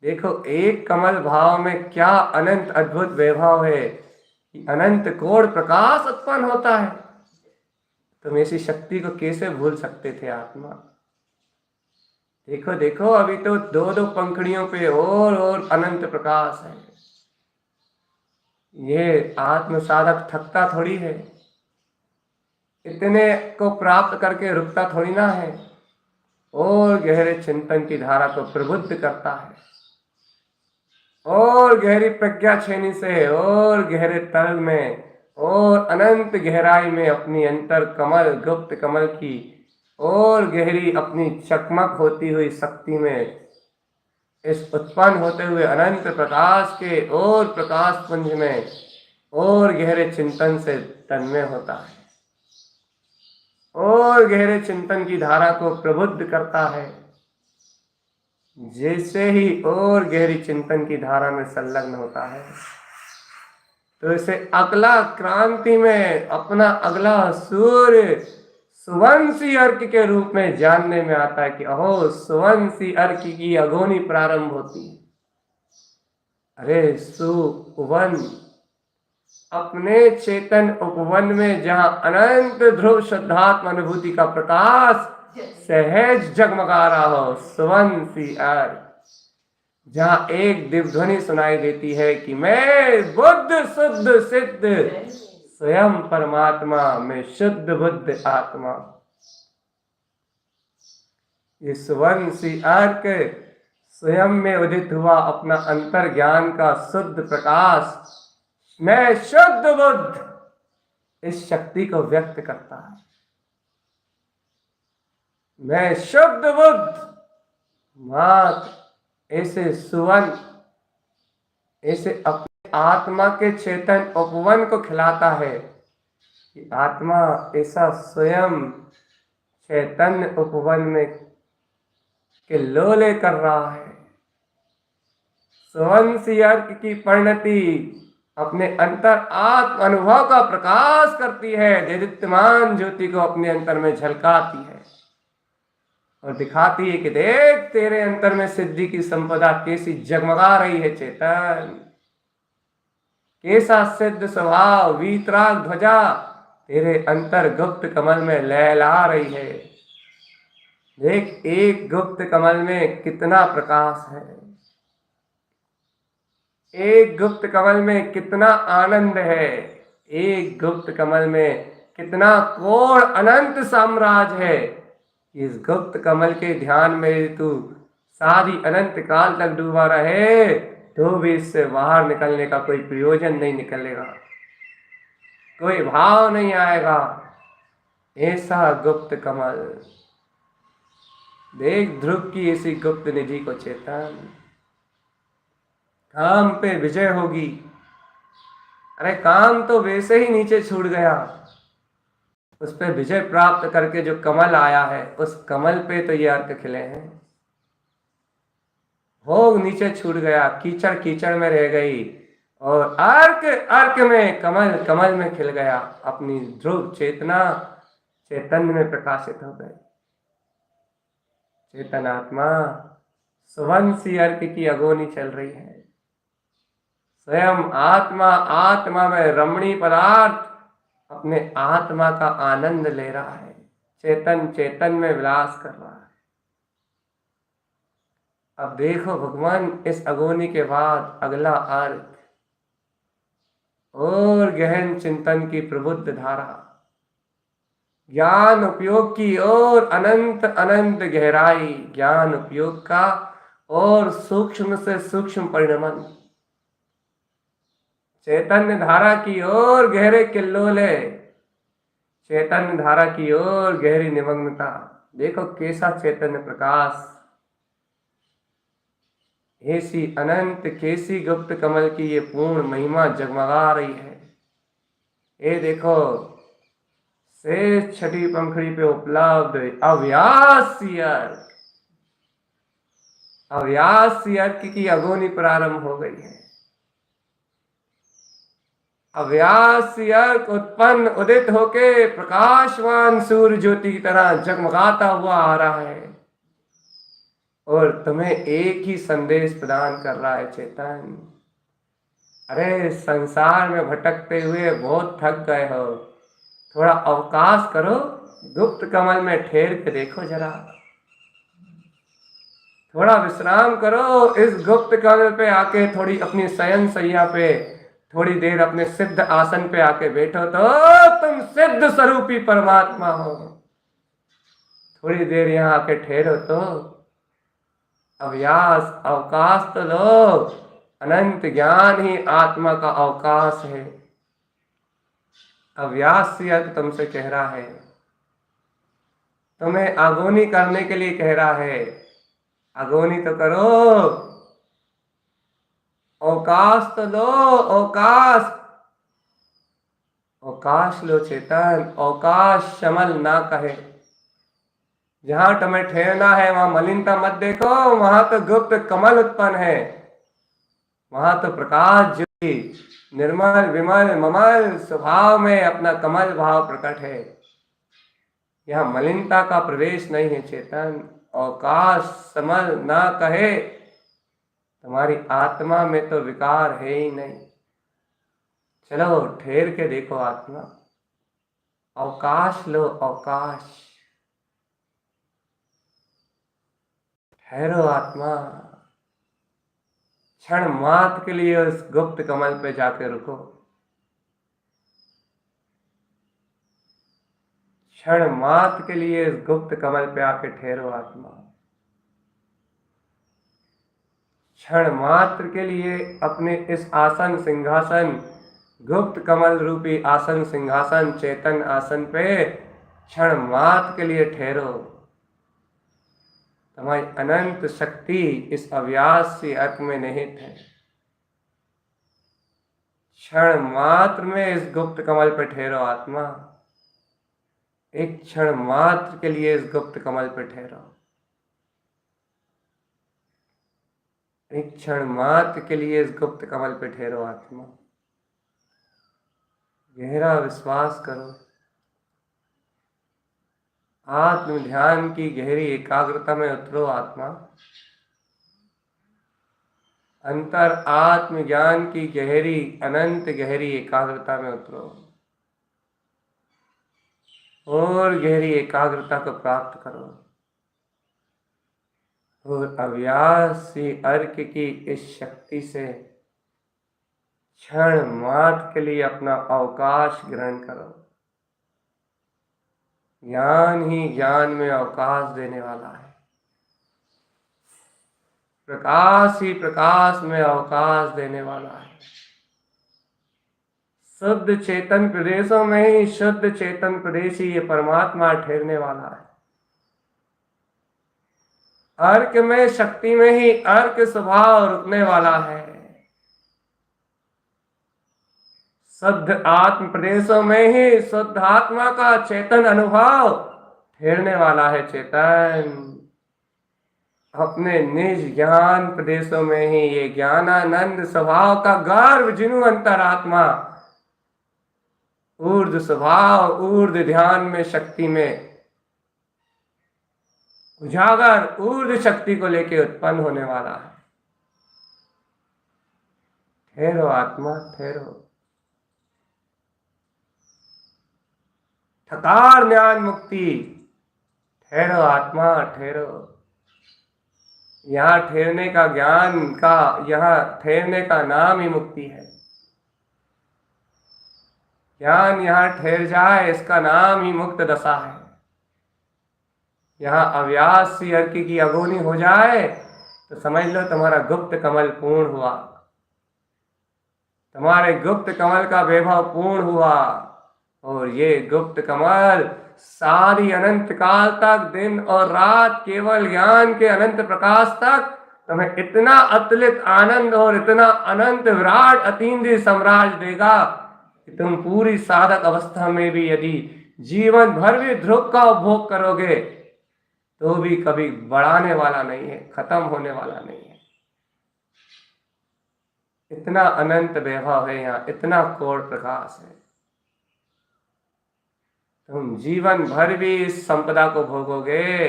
देखो एक कमल भाव में क्या अनंत अद्भुत वैभव है कि अनंत कोण प्रकाश उत्पन्न होता है। तुम ऐसी शक्ति को कैसे भूल सकते थे आत्मा। देखो देखो अभी तो 2-2 पंखुड़ियों पे और अनंत प्रकाश है। ये आत्म साधक थकता थोड़ी है, इतने को प्राप्त करके रुकता थोड़ी ना है, और गहरे चिंतन की धारा को प्रबुद्ध करता है, और गहरी प्रज्ञा छेनी से और गहरे तल में और अनंत गहराई में अपनी अंतर कमल गुप्त कमल की और गहरी अपनी चकमक होती हुई शक्ति में इस उत्पन्न होते हुए अनंत प्रकाश के और प्रकाश पुंज में और गहरे चिंतन से तन्मय होता है और गहरे चिंतन की धारा को प्रबुद्ध करता है। जैसे ही और गहरी चिंतन की धारा में संलग्न होता है तो इसे अगला क्रांति में अपना अगला सूर्य सुवंशी अर्क के रूप में जानने में आता है कि अहो सुवंशी अर्क की अगोनी प्रारंभ होती है। अरे सुवन अपने चेतन उपवन में जहां अनंत ध्रुव शुद्धात्म अनुभूति का प्रकाश सहज जगमगा रहा हो, सुवंशी अर्क जहां एक दिव्य ध्वनि सुनाई देती है कि मैं बुद्ध शुद्ध सिद्ध स्वयं परमात्मा में शुद्ध बुद्ध आत्मा। ये सुवंशी अर्क स्वयं में उदित हुआ अपना अंतर ज्ञान का शुद्ध प्रकाश, मैं शुद्ध बुद्ध, इस शक्ति को व्यक्त करता है। मैं शुद्ध बुद्ध मात्र ऐसे सुवन ऐसे अपने आत्मा के चेतन उपवन को खिलाता है कि आत्मा ऐसा स्वयं चैतन्य उपवन में के लोले कर रहा है। सुवंशी अर्क की परिणति अपने अंतर आत्म अनुभव का प्रकाश करती है, देदीप्यमान ज्योति को अपने अंतर में झलकाती है और दिखाती है कि देख तेरे अंतर में सिद्धि की संपदा कैसी जगमगा रही है चेतन, कैसा सिद्ध स्वभाव वीतराग ध्वजा तेरे अंतर गुप्त कमल में लहला रही है। देख एक गुप्त कमल में कितना प्रकाश है, एक गुप्त कमल में कितना आनंद है, एक गुप्त कमल में कितना कोण अनंत साम्राज्य है। इस गुप्त कमल के ध्यान में तू सारी अनंत काल तक डूबा रहे तो भी इससे बाहर निकलने का कोई प्रयोजन नहीं निकलेगा, कोई भाव नहीं आएगा। ऐसा गुप्त कमल देख ध्रुव की ऐसी गुप्त निधि को चेतन, काम पे विजय होगी। अरे काम तो वैसे ही नीचे छूट गया, उस पे विजय प्राप्त करके जो कमल आया है उस कमल पे तो ये अर्क खिले हैं। भोग नीचे छूट गया, कीचड़ कीचड़ में रह गई और अर्क अर्क में कमल कमल में खिल गया। अपनी ध्रुव चेतना चैतन्य में प्रकाशित हो गई। चेतन आत्मा सुवंशी अर्क की अगोनी चल रही है। स्वयं आत्मा आत्मा में रमणीय पदार्थ अपने आत्मा का आनंद ले रहा है, चेतन चेतन में विलास कर रहा है। अब देखो भगवान इस अगोनी के बाद अगला अर्क और गहन चिंतन की प्रबुद्ध धारा, ज्ञान उपयोग की और अनंत अनंत गहराई, ज्ञान उपयोग का और सूक्ष्म से सूक्ष्म परिणमन, चैतन्य धारा की ओर गहरे किल्लोले, चैतन्य धारा की ओर गहरी निमग्नता। देखो कैसा चैतन्य प्रकाश, ऐसी अनंत कैसी गुप्त कमल की ये पूर्ण महिमा जगमगा रही है। ये देखो शेष छठी पंखड़ी पे उपलब्ध अव्यासी अर्क, अव्यासी अर्क की अगोनी प्रारंभ हो गई है। अव्यासी अर्क उत्पन्न उदित होके प्रकाशवान सूर्य ज्योति की तरह जगमगाता हुआ आ रहा है और तुम्हें एक ही संदेश प्रदान कर रहा है चेतन। अरे संसार में भटकते हुए बहुत थक गए हो, थोड़ा अवकाश करो, गुप्त कमल में ठहर के देखो जरा, थोड़ा विश्राम करो। इस गुप्त कमल पे आके थोड़ी अपनी शयन सैया पे थोड़ी देर अपने सिद्ध आसन पे आके बैठो तो तुम सिद्ध स्वरूपी परमात्मा हो। थोड़ी देर यहाँ आके ठहरो तो, अभ्यास अवकाश तो लो। अनंत ज्ञान ही आत्मा का अवकाश है। अव्यासी अर्थ तुमसे कह रहा है, तुम्हें अगोनी करने के लिए कह रहा है। अगोनी तो करो, अवकाश तो लो, अवकाश, अवकाश लो चेतन। अवकाश शमल ना कहे, जहां तुम्हें ठहरना है वहां मलिनता मत देखो, वहां तो गुप्त कमल उत्पन्न है, वहां तो प्रकाश ज्योति निर्मल विमल ममल स्वभाव में अपना कमल भाव प्रकट है। यहाँ मलिनता का प्रवेश नहीं है चेतन। अवकाश समल ना कहे, तुम्हारी आत्मा में तो विकार है ही नहीं। चलो ठहर के देखो आत्मा, अवकाश लो, अवकाश। ठहरो आत्मा, क्षण मात्र के लिए उस गुप्त कमल पे जाके रुको। क्षण मात्र के लिए इस गुप्त कमल पे आके ठहरो आत्मा। क्षण मात्र के लिए अपने इस आसन सिंहासन, गुप्त कमल रूपी आसन सिंहासन चेतन आसन पे क्षण मात्र के लिए ठहरो। तुम्हारी अनंत शक्ति इस अव्यासी अर्थ में निहित है। क्षण मात्र में इस गुप्त कमल पे ठहरो आत्मा। एक क्षण मात्र के लिए इस गुप्त कमल पे ठहरो। एक क्षण मात्र के लिए इस गुप्त कमल पे ठहरो आत्मा। गहरा विश्वास करो। आत्म ध्यान की गहरी एकाग्रता में उतरो आत्मा। अंतर आत्म ज्ञान की गहरी अनंत गहरी एकाग्रता में उतरो और गहरी एकाग्रता को प्राप्त करो और अव्यासी अर्क की इस शक्ति से क्षण मात्र के लिए अपना अवकाश ग्रहण करो। ज्ञान ही ज्ञान में अवकाश देने वाला है। प्रकाश ही प्रकाश में अवकाश देने वाला है। शुद्ध चेतन प्रदेशों में ही शुद्ध चेतन प्रदेश ही ये परमात्मा ठहरने वाला है। अर्क में शक्ति में ही अर्क स्वभाव रुकने वाला है। शुद्ध आत्म प्रदेशों में ही शुद्ध आत्मा का चेतन अनुभव ठहरने वाला है। चेतन अपने निज ज्ञान प्रदेशों में ही ये ज्ञानानंद स्वभाव का गर्व जिनु अंतरात्मा ऊर्ध्व स्वभाव ऊर्ध्व ध्यान में शक्ति में उजागर ऊर्ध्व शक्ति को लेकर उत्पन्न होने वाला है। ठहरो आत्मा, ठहरो। ठकार ज्ञान मुक्ति, ठहरो आत्मा, ठहरो। यहाँ ठहरने का ज्ञान का, यहाँ ठहरने का नाम ही मुक्ति है। ज्ञान यहाँ ठहर जाए इसका नाम ही मुक्त दशा है। यहाँ अव्यासी अर्क की अगोनी हो जाए तो समझ लो तुम्हारा गुप्त कमल पूर्ण हुआ, तुम्हारे गुप्त कमल का वैभव पूर्ण हुआ। और ये गुप्त कमल सारी अनंत काल तक दिन और रात केवल ज्ञान के अनंत प्रकाश तक तुम्हें इतना अतुलित आनंद और इतना अनंत विराट अतीन्द्रिय साम्राज्य देगा कि तुम पूरी साधक अवस्था में भी यदि जीवन भर भी ध्रुव का उपभोग करोगे तो भी कभी बढ़ाने वाला नहीं है, खत्म होने वाला नहीं है। इतना अनंत वैभव है यहाँ, इतना कोड़ प्रकाश है। तुम जीवन भर भी इस संपदा को भोगोगे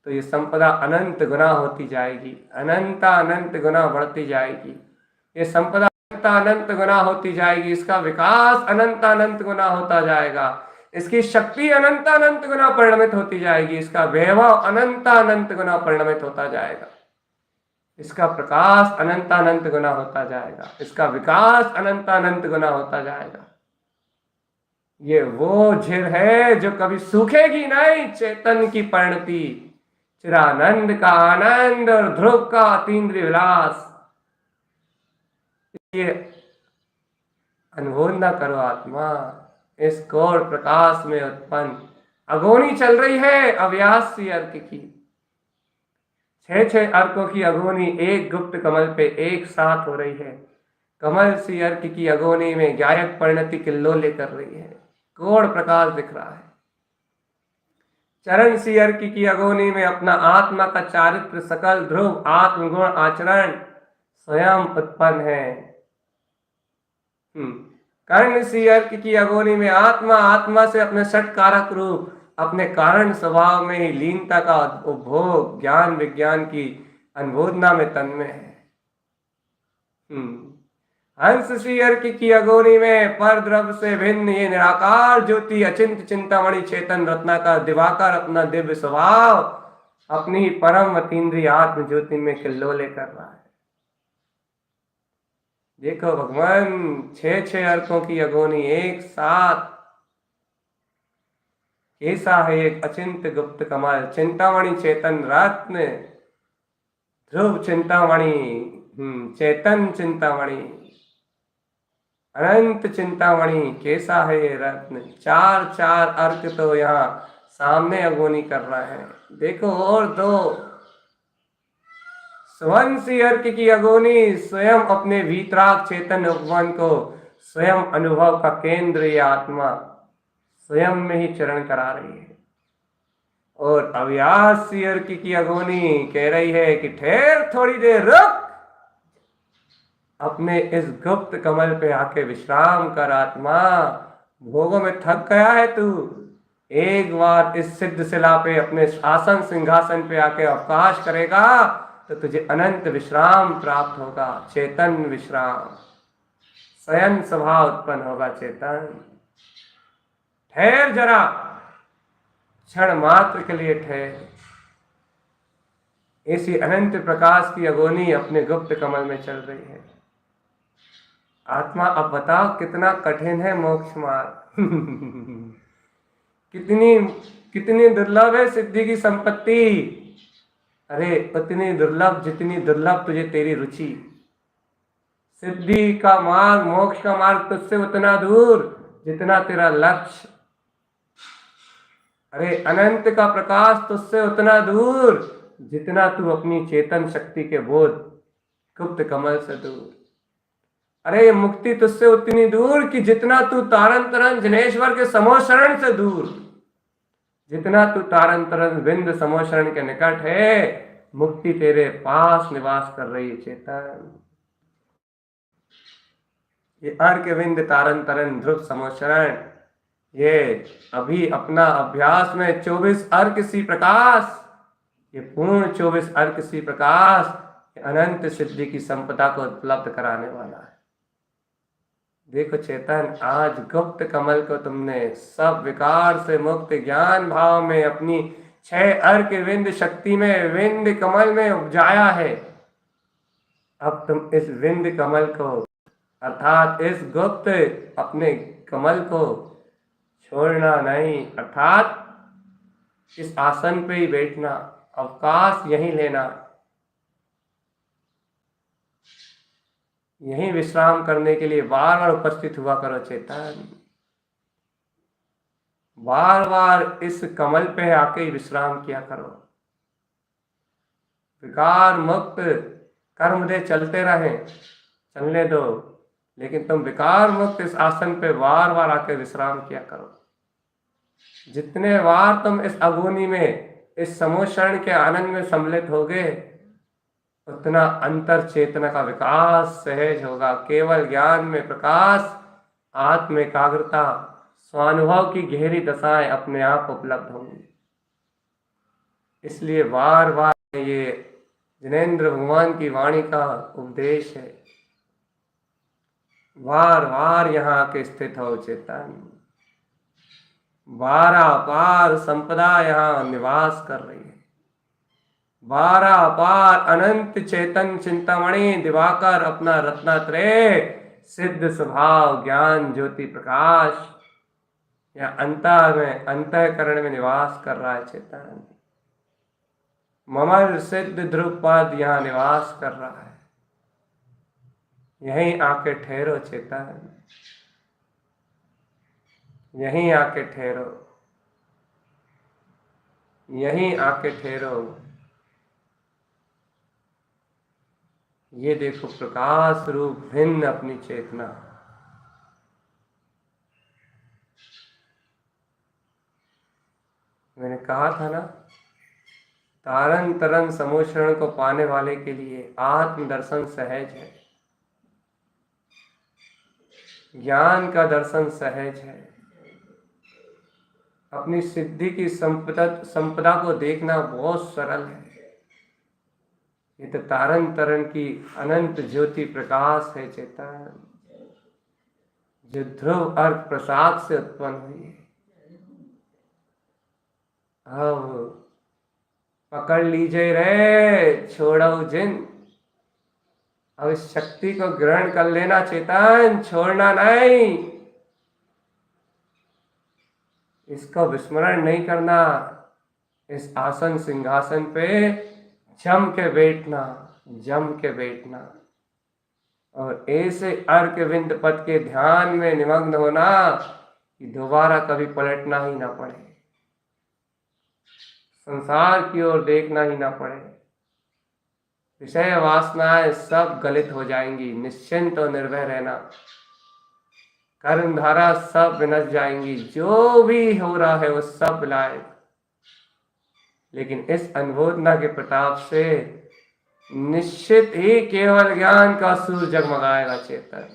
तो ये संपदा अनंत गुना होती जाएगी, अनंत गुना बढ़ती जाएगी। ये संपदा अनंत गुना होती जाएगी, इसका विकास अनंत गुना होता जाएगा, इसकी शक्ति अनंत गुना परिणमित होती जाएगी, इसका वैभव अनंत गुना परिणमित होता जाएगा, इसका प्रकाश अनंत गुना होता जाएगा, इसका विकास अनंत गुना होता जाएगा। ये वो झील है जो कभी सूखेगी नहीं। चेतन की परिणति, चिरानंद का आनंद और ध्रुव का अतीन्द्रिय विलास, ये अनुभव न करो आत्मा, इस गौर प्रकाश में उत्पन्न अगोनी चल रही है अव्यासी अर्क की। छह अर्कों की अगोनी एक गुप्त कमल पे एक साथ हो रही है। कमल सी अर्क की अगोनी में गायक परिणति किल्लोले कर रही है। गौर प्रकाश दिख रहा है। चरण सी अर्क की अगोनी में अपना आत्मा का चारित्र सकल ध्रुव आत्मगुण आचरण स्वयं उत्पन्न है। कर्ण सी अर्क की अगोनी में आत्मा आत्मा से अपने षट कारक रूप अपने कारण स्वभाव में ही लीनता का उपभोग ज्ञान विज्ञान की अनुबोधना में तन्मय है। हंस सी अर्क की अगोनी में पर द्रव्य से भिन्न ये निराकार ज्योति अचिंत चिंतामणि चेतन रत्नाकर दिवाकर अपना दिव्य स्वभाव अपनी ही परम अतीन्द्रिय आत्म ज्योति में किल्लोले कर रहा है। देखो भगवान छह अर्कों की अगोनी एक साथ कैसा है। एक अचिंत गुप्त कमल चिंतामणि चेतन रत्न ध्रुव चिंतामणि चेतन चिंतामणि अनंत चिंतामणि कैसा है ये रत्न। चार अर्क तो यहाँ सामने अगोनी कर रहा है। देखो और दो स्वंसी अर्क की अगोनी स्वयं अपने भीतराग चेतन उपवन को स्वयं अनुभव का केंद्र ये आत्मा स्वयं में ही चरण करा रही है। और अव्यासी अर्क की अगोनी कह रही है कि ठहर थोड़ी देर रुक, अपने इस गुप्त कमल पे आके विश्राम कर आत्मा। भोगों में थक गया है तू, एक बार इस सिद्ध शिला पे अपने शासन सिंहासन पे आके अवकाश करेगा तो तुझे अनंत विश्राम प्राप्त होगा। चेतन विश्राम स्वयं स्वभाव उत्पन्न होगा। चेतन ठहर जरा, क्षण मात्र के लिए ठहर। ऐसी अनंत प्रकाश की अगोनी अपने गुप्त कमल में चल रही है। आत्मा अब बताओ कितना कठिन है मोक्ष मार्ग। कितनी दुर्लभ है सिद्धि की संपत्ति। अरे उतनी दुर्लभ जितनी दुर्लभ तुझे तेरी रुचि। सिद्धि का मार्ग मोक्ष का मार्ग तुझसे उतना दूर जितना तेरा लक्ष्य। अरे अनंत का प्रकाश तुझसे उतना दूर जितना तू अपनी चेतन शक्ति के बोध गुप्त कमल से दूर। अरे मुक्ति तुझसे उतनी दूर कि जितना तू तारन तरन जनेश्वर के समोशरण से दूर। जितना तू तारन तरन बिंद समोशरण के निकट है, मुक्ति तेरे पास निवास कर रही है। चेतन ये अर्क विंद तारन तरन ध्रुव समोशरण, ये अभी अपना अभ्यास में 24 अर्क सी प्रकाश, ये पूर्ण 24 अर्क सी प्रकाश अनंत सिद्धि की संपदा को उपलब्ध कराने वाला है। देखो चेतन, आज गुप्त कमल को तुमने सब विकार से मुक्त ज्ञान भाव में अपनी 6 अर्क विंद शक्ति में विंद कमल में उपजाया है। अब तुम इस विंद कमल को अर्थात इस गुप्त अपने कमल को छोड़ना नहीं, अर्थात इस आसन पे ही बैठना, अवकाश यहीं लेना, यहीं विश्राम करने के लिए बार बार उपस्थित हुआ करो। चेतन बार बार इस कमल पे आके विश्राम किया करो। विकार मुक्त कर्म दे चलते रहे, चलने दो, लेकिन तुम विकार मुक्त इस आसन पे बार बार आके विश्राम किया करो। जितने बार तुम इस अगुनी में इस समोशरण के आनंद में सम्मिलित होगे, उतना अंतर चेतना का विकास सहज होगा। केवल ज्ञान में प्रकाश, आत्म एकाग्रता, स्वानुभव की गहरी दशाएं अपने आप उपलब्ध होंगी। इसलिए बार बार ये जिनेंद्र भगवान की वाणी का उपदेश है, बार बार यहाँ के स्थित हो चेतन। 12 पार संपदा यहाँ निवास कर रही है। 12 पार अनंत चेतन चिंतामणि दिवाकर अपना रत्नात्रय सिद्ध स्वभाव ज्ञान ज्योति प्रकाश या अंतःकरण में निवास कर रहा है। चेतन ममल सिद्ध ध्रुव पद यहाँ निवास कर रहा है। यहीं आके ठहरो चेतन, यहीं आके ठहरो, यहीं आके ठहरो। ये देखो प्रकाश रूप भिन्न अपनी चेतना। मैंने कहा था ना, तारन तरन समोषण को पाने वाले के लिए आत्मदर्शन सहज है, ज्ञान का दर्शन सहज है। अपनी सिद्धि की संपदा को देखना बहुत सरल है। ये तो तारन तरन की अनंत ज्योति प्रकाश है चेतन, जो ध्रुव अर्थ प्रसाद से उत्पन्न हुई है। अब पकड़ लीजिए रे छोड़ो जिन, अब इस शक्ति को ग्रहण कर लेना चेतन, छोड़ना नहीं, इसको विस्मरण नहीं करना। इस आसन सिंहासन पे जम के बैठना, जम के बैठना, और ऐसे अर्क विंद पद के ध्यान में निमग्न होना कि दोबारा कभी पलटना ही ना पड़े, संसार की ओर देखना ही ना पड़े। विषय वासनाएं सब गलित हो जाएंगी, निश्चिंत और निर्भय रहना। कर्म धारा सब विनश जाएंगी, जो भी हो रहा है वो सब लाए। लेकिन इस अनुमोदना के प्रताप से निश्चित ही केवल ज्ञान का सूर्य जगमगाएगा चेतन,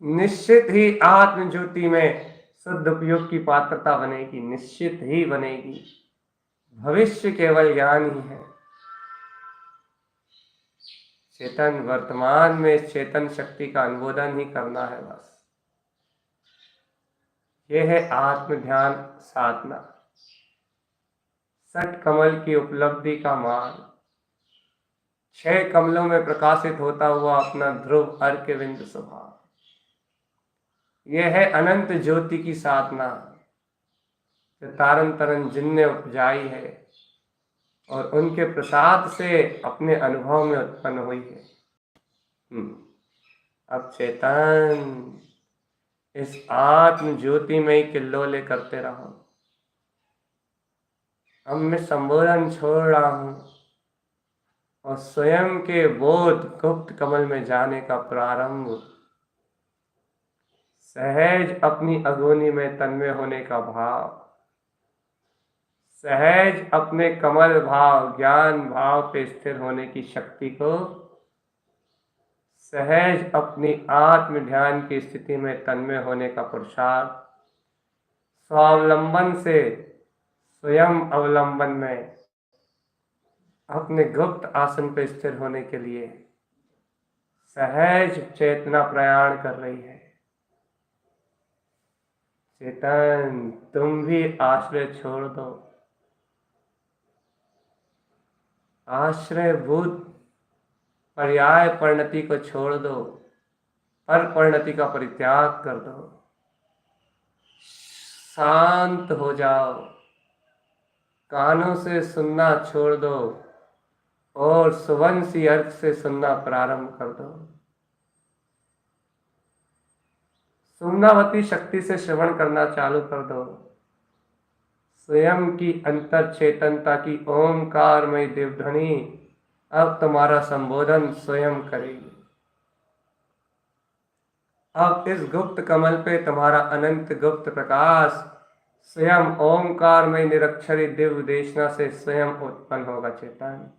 निश्चित ही आत्म ज्योति में शुद्ध उपयोग की पात्रता बनेगी, निश्चित ही बनेगी। भविष्य केवल ज्ञान ही है। चेतन वर्तमान में इस चेतन शक्ति का अनुमोदन ही करना है बस। यह है आत्म ध्यान साधना, सठ कमल की उपलब्धि का मार्ग। 6 कमलों में प्रकाशित होता हुआ अपना ध्रुव अर्क विंद स्वभाव, यह है अनंत ज्योति की साधना, जो तारन तरन जिनने उपजाई है और उनके प्रसाद से अपने अनुभव में उत्पन्न हुई है। अब चेतन इस आत्म ज्योति में ही किल्लोले करते रहो। अब मैं संबोधन छोड़ रहा हूं और स्वयं के बोध गुप्त कमल में जाने का प्रारंभ, सहज अपनी अगोनी में तन्मय होने का भाव, सहज अपने कमल भाव ज्ञान भाव पे स्थिर होने की शक्ति को, सहज अपनी आत्म ध्यान की स्थिति में तन्मय होने का पुरुषार्थ, स्वावलंबन से स्वयं अवलंबन में अपने गुप्त आसन पर स्थिर होने के लिए सहज चेतना प्रयाण कर रही है। चेतन तुम भी आश्रय छोड़ दो, आश्रयभूत पर्याय परिणति को छोड़ दो, पर परिणति का परित्याग कर दो, शांत हो जाओ, कानों से सुनना छोड़ दो और सुवंशी अर्थ से सुनना प्रारंभ कर दो। सुमनावती शक्ति से श्रवण करना चालू कर दो। स्वयं की अंतर चेतनता की ओंकारमय देवध्वनि अब तुम्हारा संबोधन स्वयं करेगी। अब इस गुप्त कमल पे तुम्हारा अनंत गुप्त प्रकाश स्वयं ओंकारमय निरक्षरी दिव्य देशना से स्वयं उत्पन्न होगा। चेतन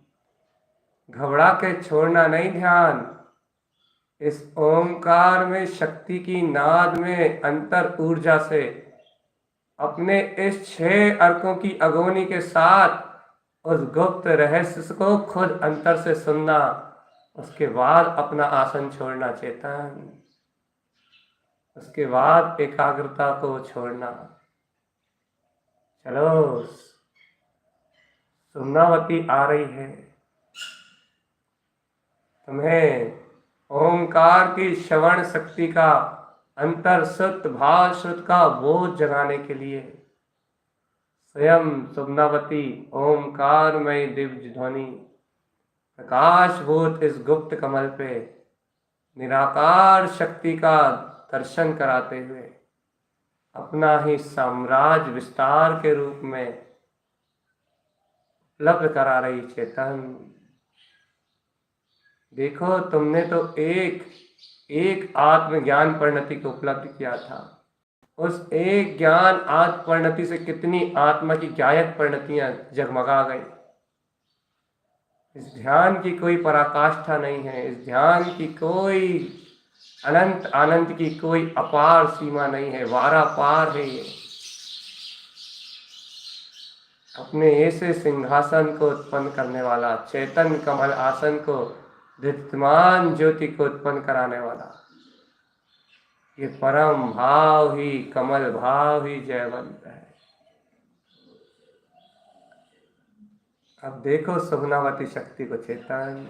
घबरा के छोड़ना नहीं ध्यान, इस ओंकार में शक्ति की नाद में अंतर ऊर्जा से अपने इस 6 अर्कों की अगोनी के साथ उस गुप्त रहस्य को खुद अंतर से सुनना, उसके बाद अपना आसन छोड़ना। चेतन उसके बाद एकाग्रता को छोड़ना। चलो सुमनावती आ रही है, तुम्हें ओंकार की श्रवण शक्ति का अंतर शुद्ध भाव शुद्ध का बोध जगाने के लिए स्वयं सुमनावती ओंकारमय दिव्य ध्वनि प्रकाशभूत इस गुप्त कमल पे निराकार शक्ति का दर्शन कराते हुए अपना ही साम्राज्य विस्तार के रूप में उपलब्ध करा रही चेतन। देखो, तुमने तो एक एक आत्मज्ञान परिणति को उपलब्ध किया था। उस एक ज्ञान आत्म परिणति से कितनी आत्मा की गायक परिणतियां जगमगा गई। इस ध्यान की कोई पराकाष्ठा नहीं है, इस ध्यान की कोई अनंत आनंद की कोई अपार सीमा नहीं है, वारा पार है ये। अपने ऐसे सिंहासन को उत्पन्न करने वाला, चेतन कमल आसन को, दीप्तमान ज्योति को उत्पन्न कराने वाला, ये परम भाव ही, कमल भाव ही जयवंत है। अब देखो सुगुणावती शक्ति को चेतन।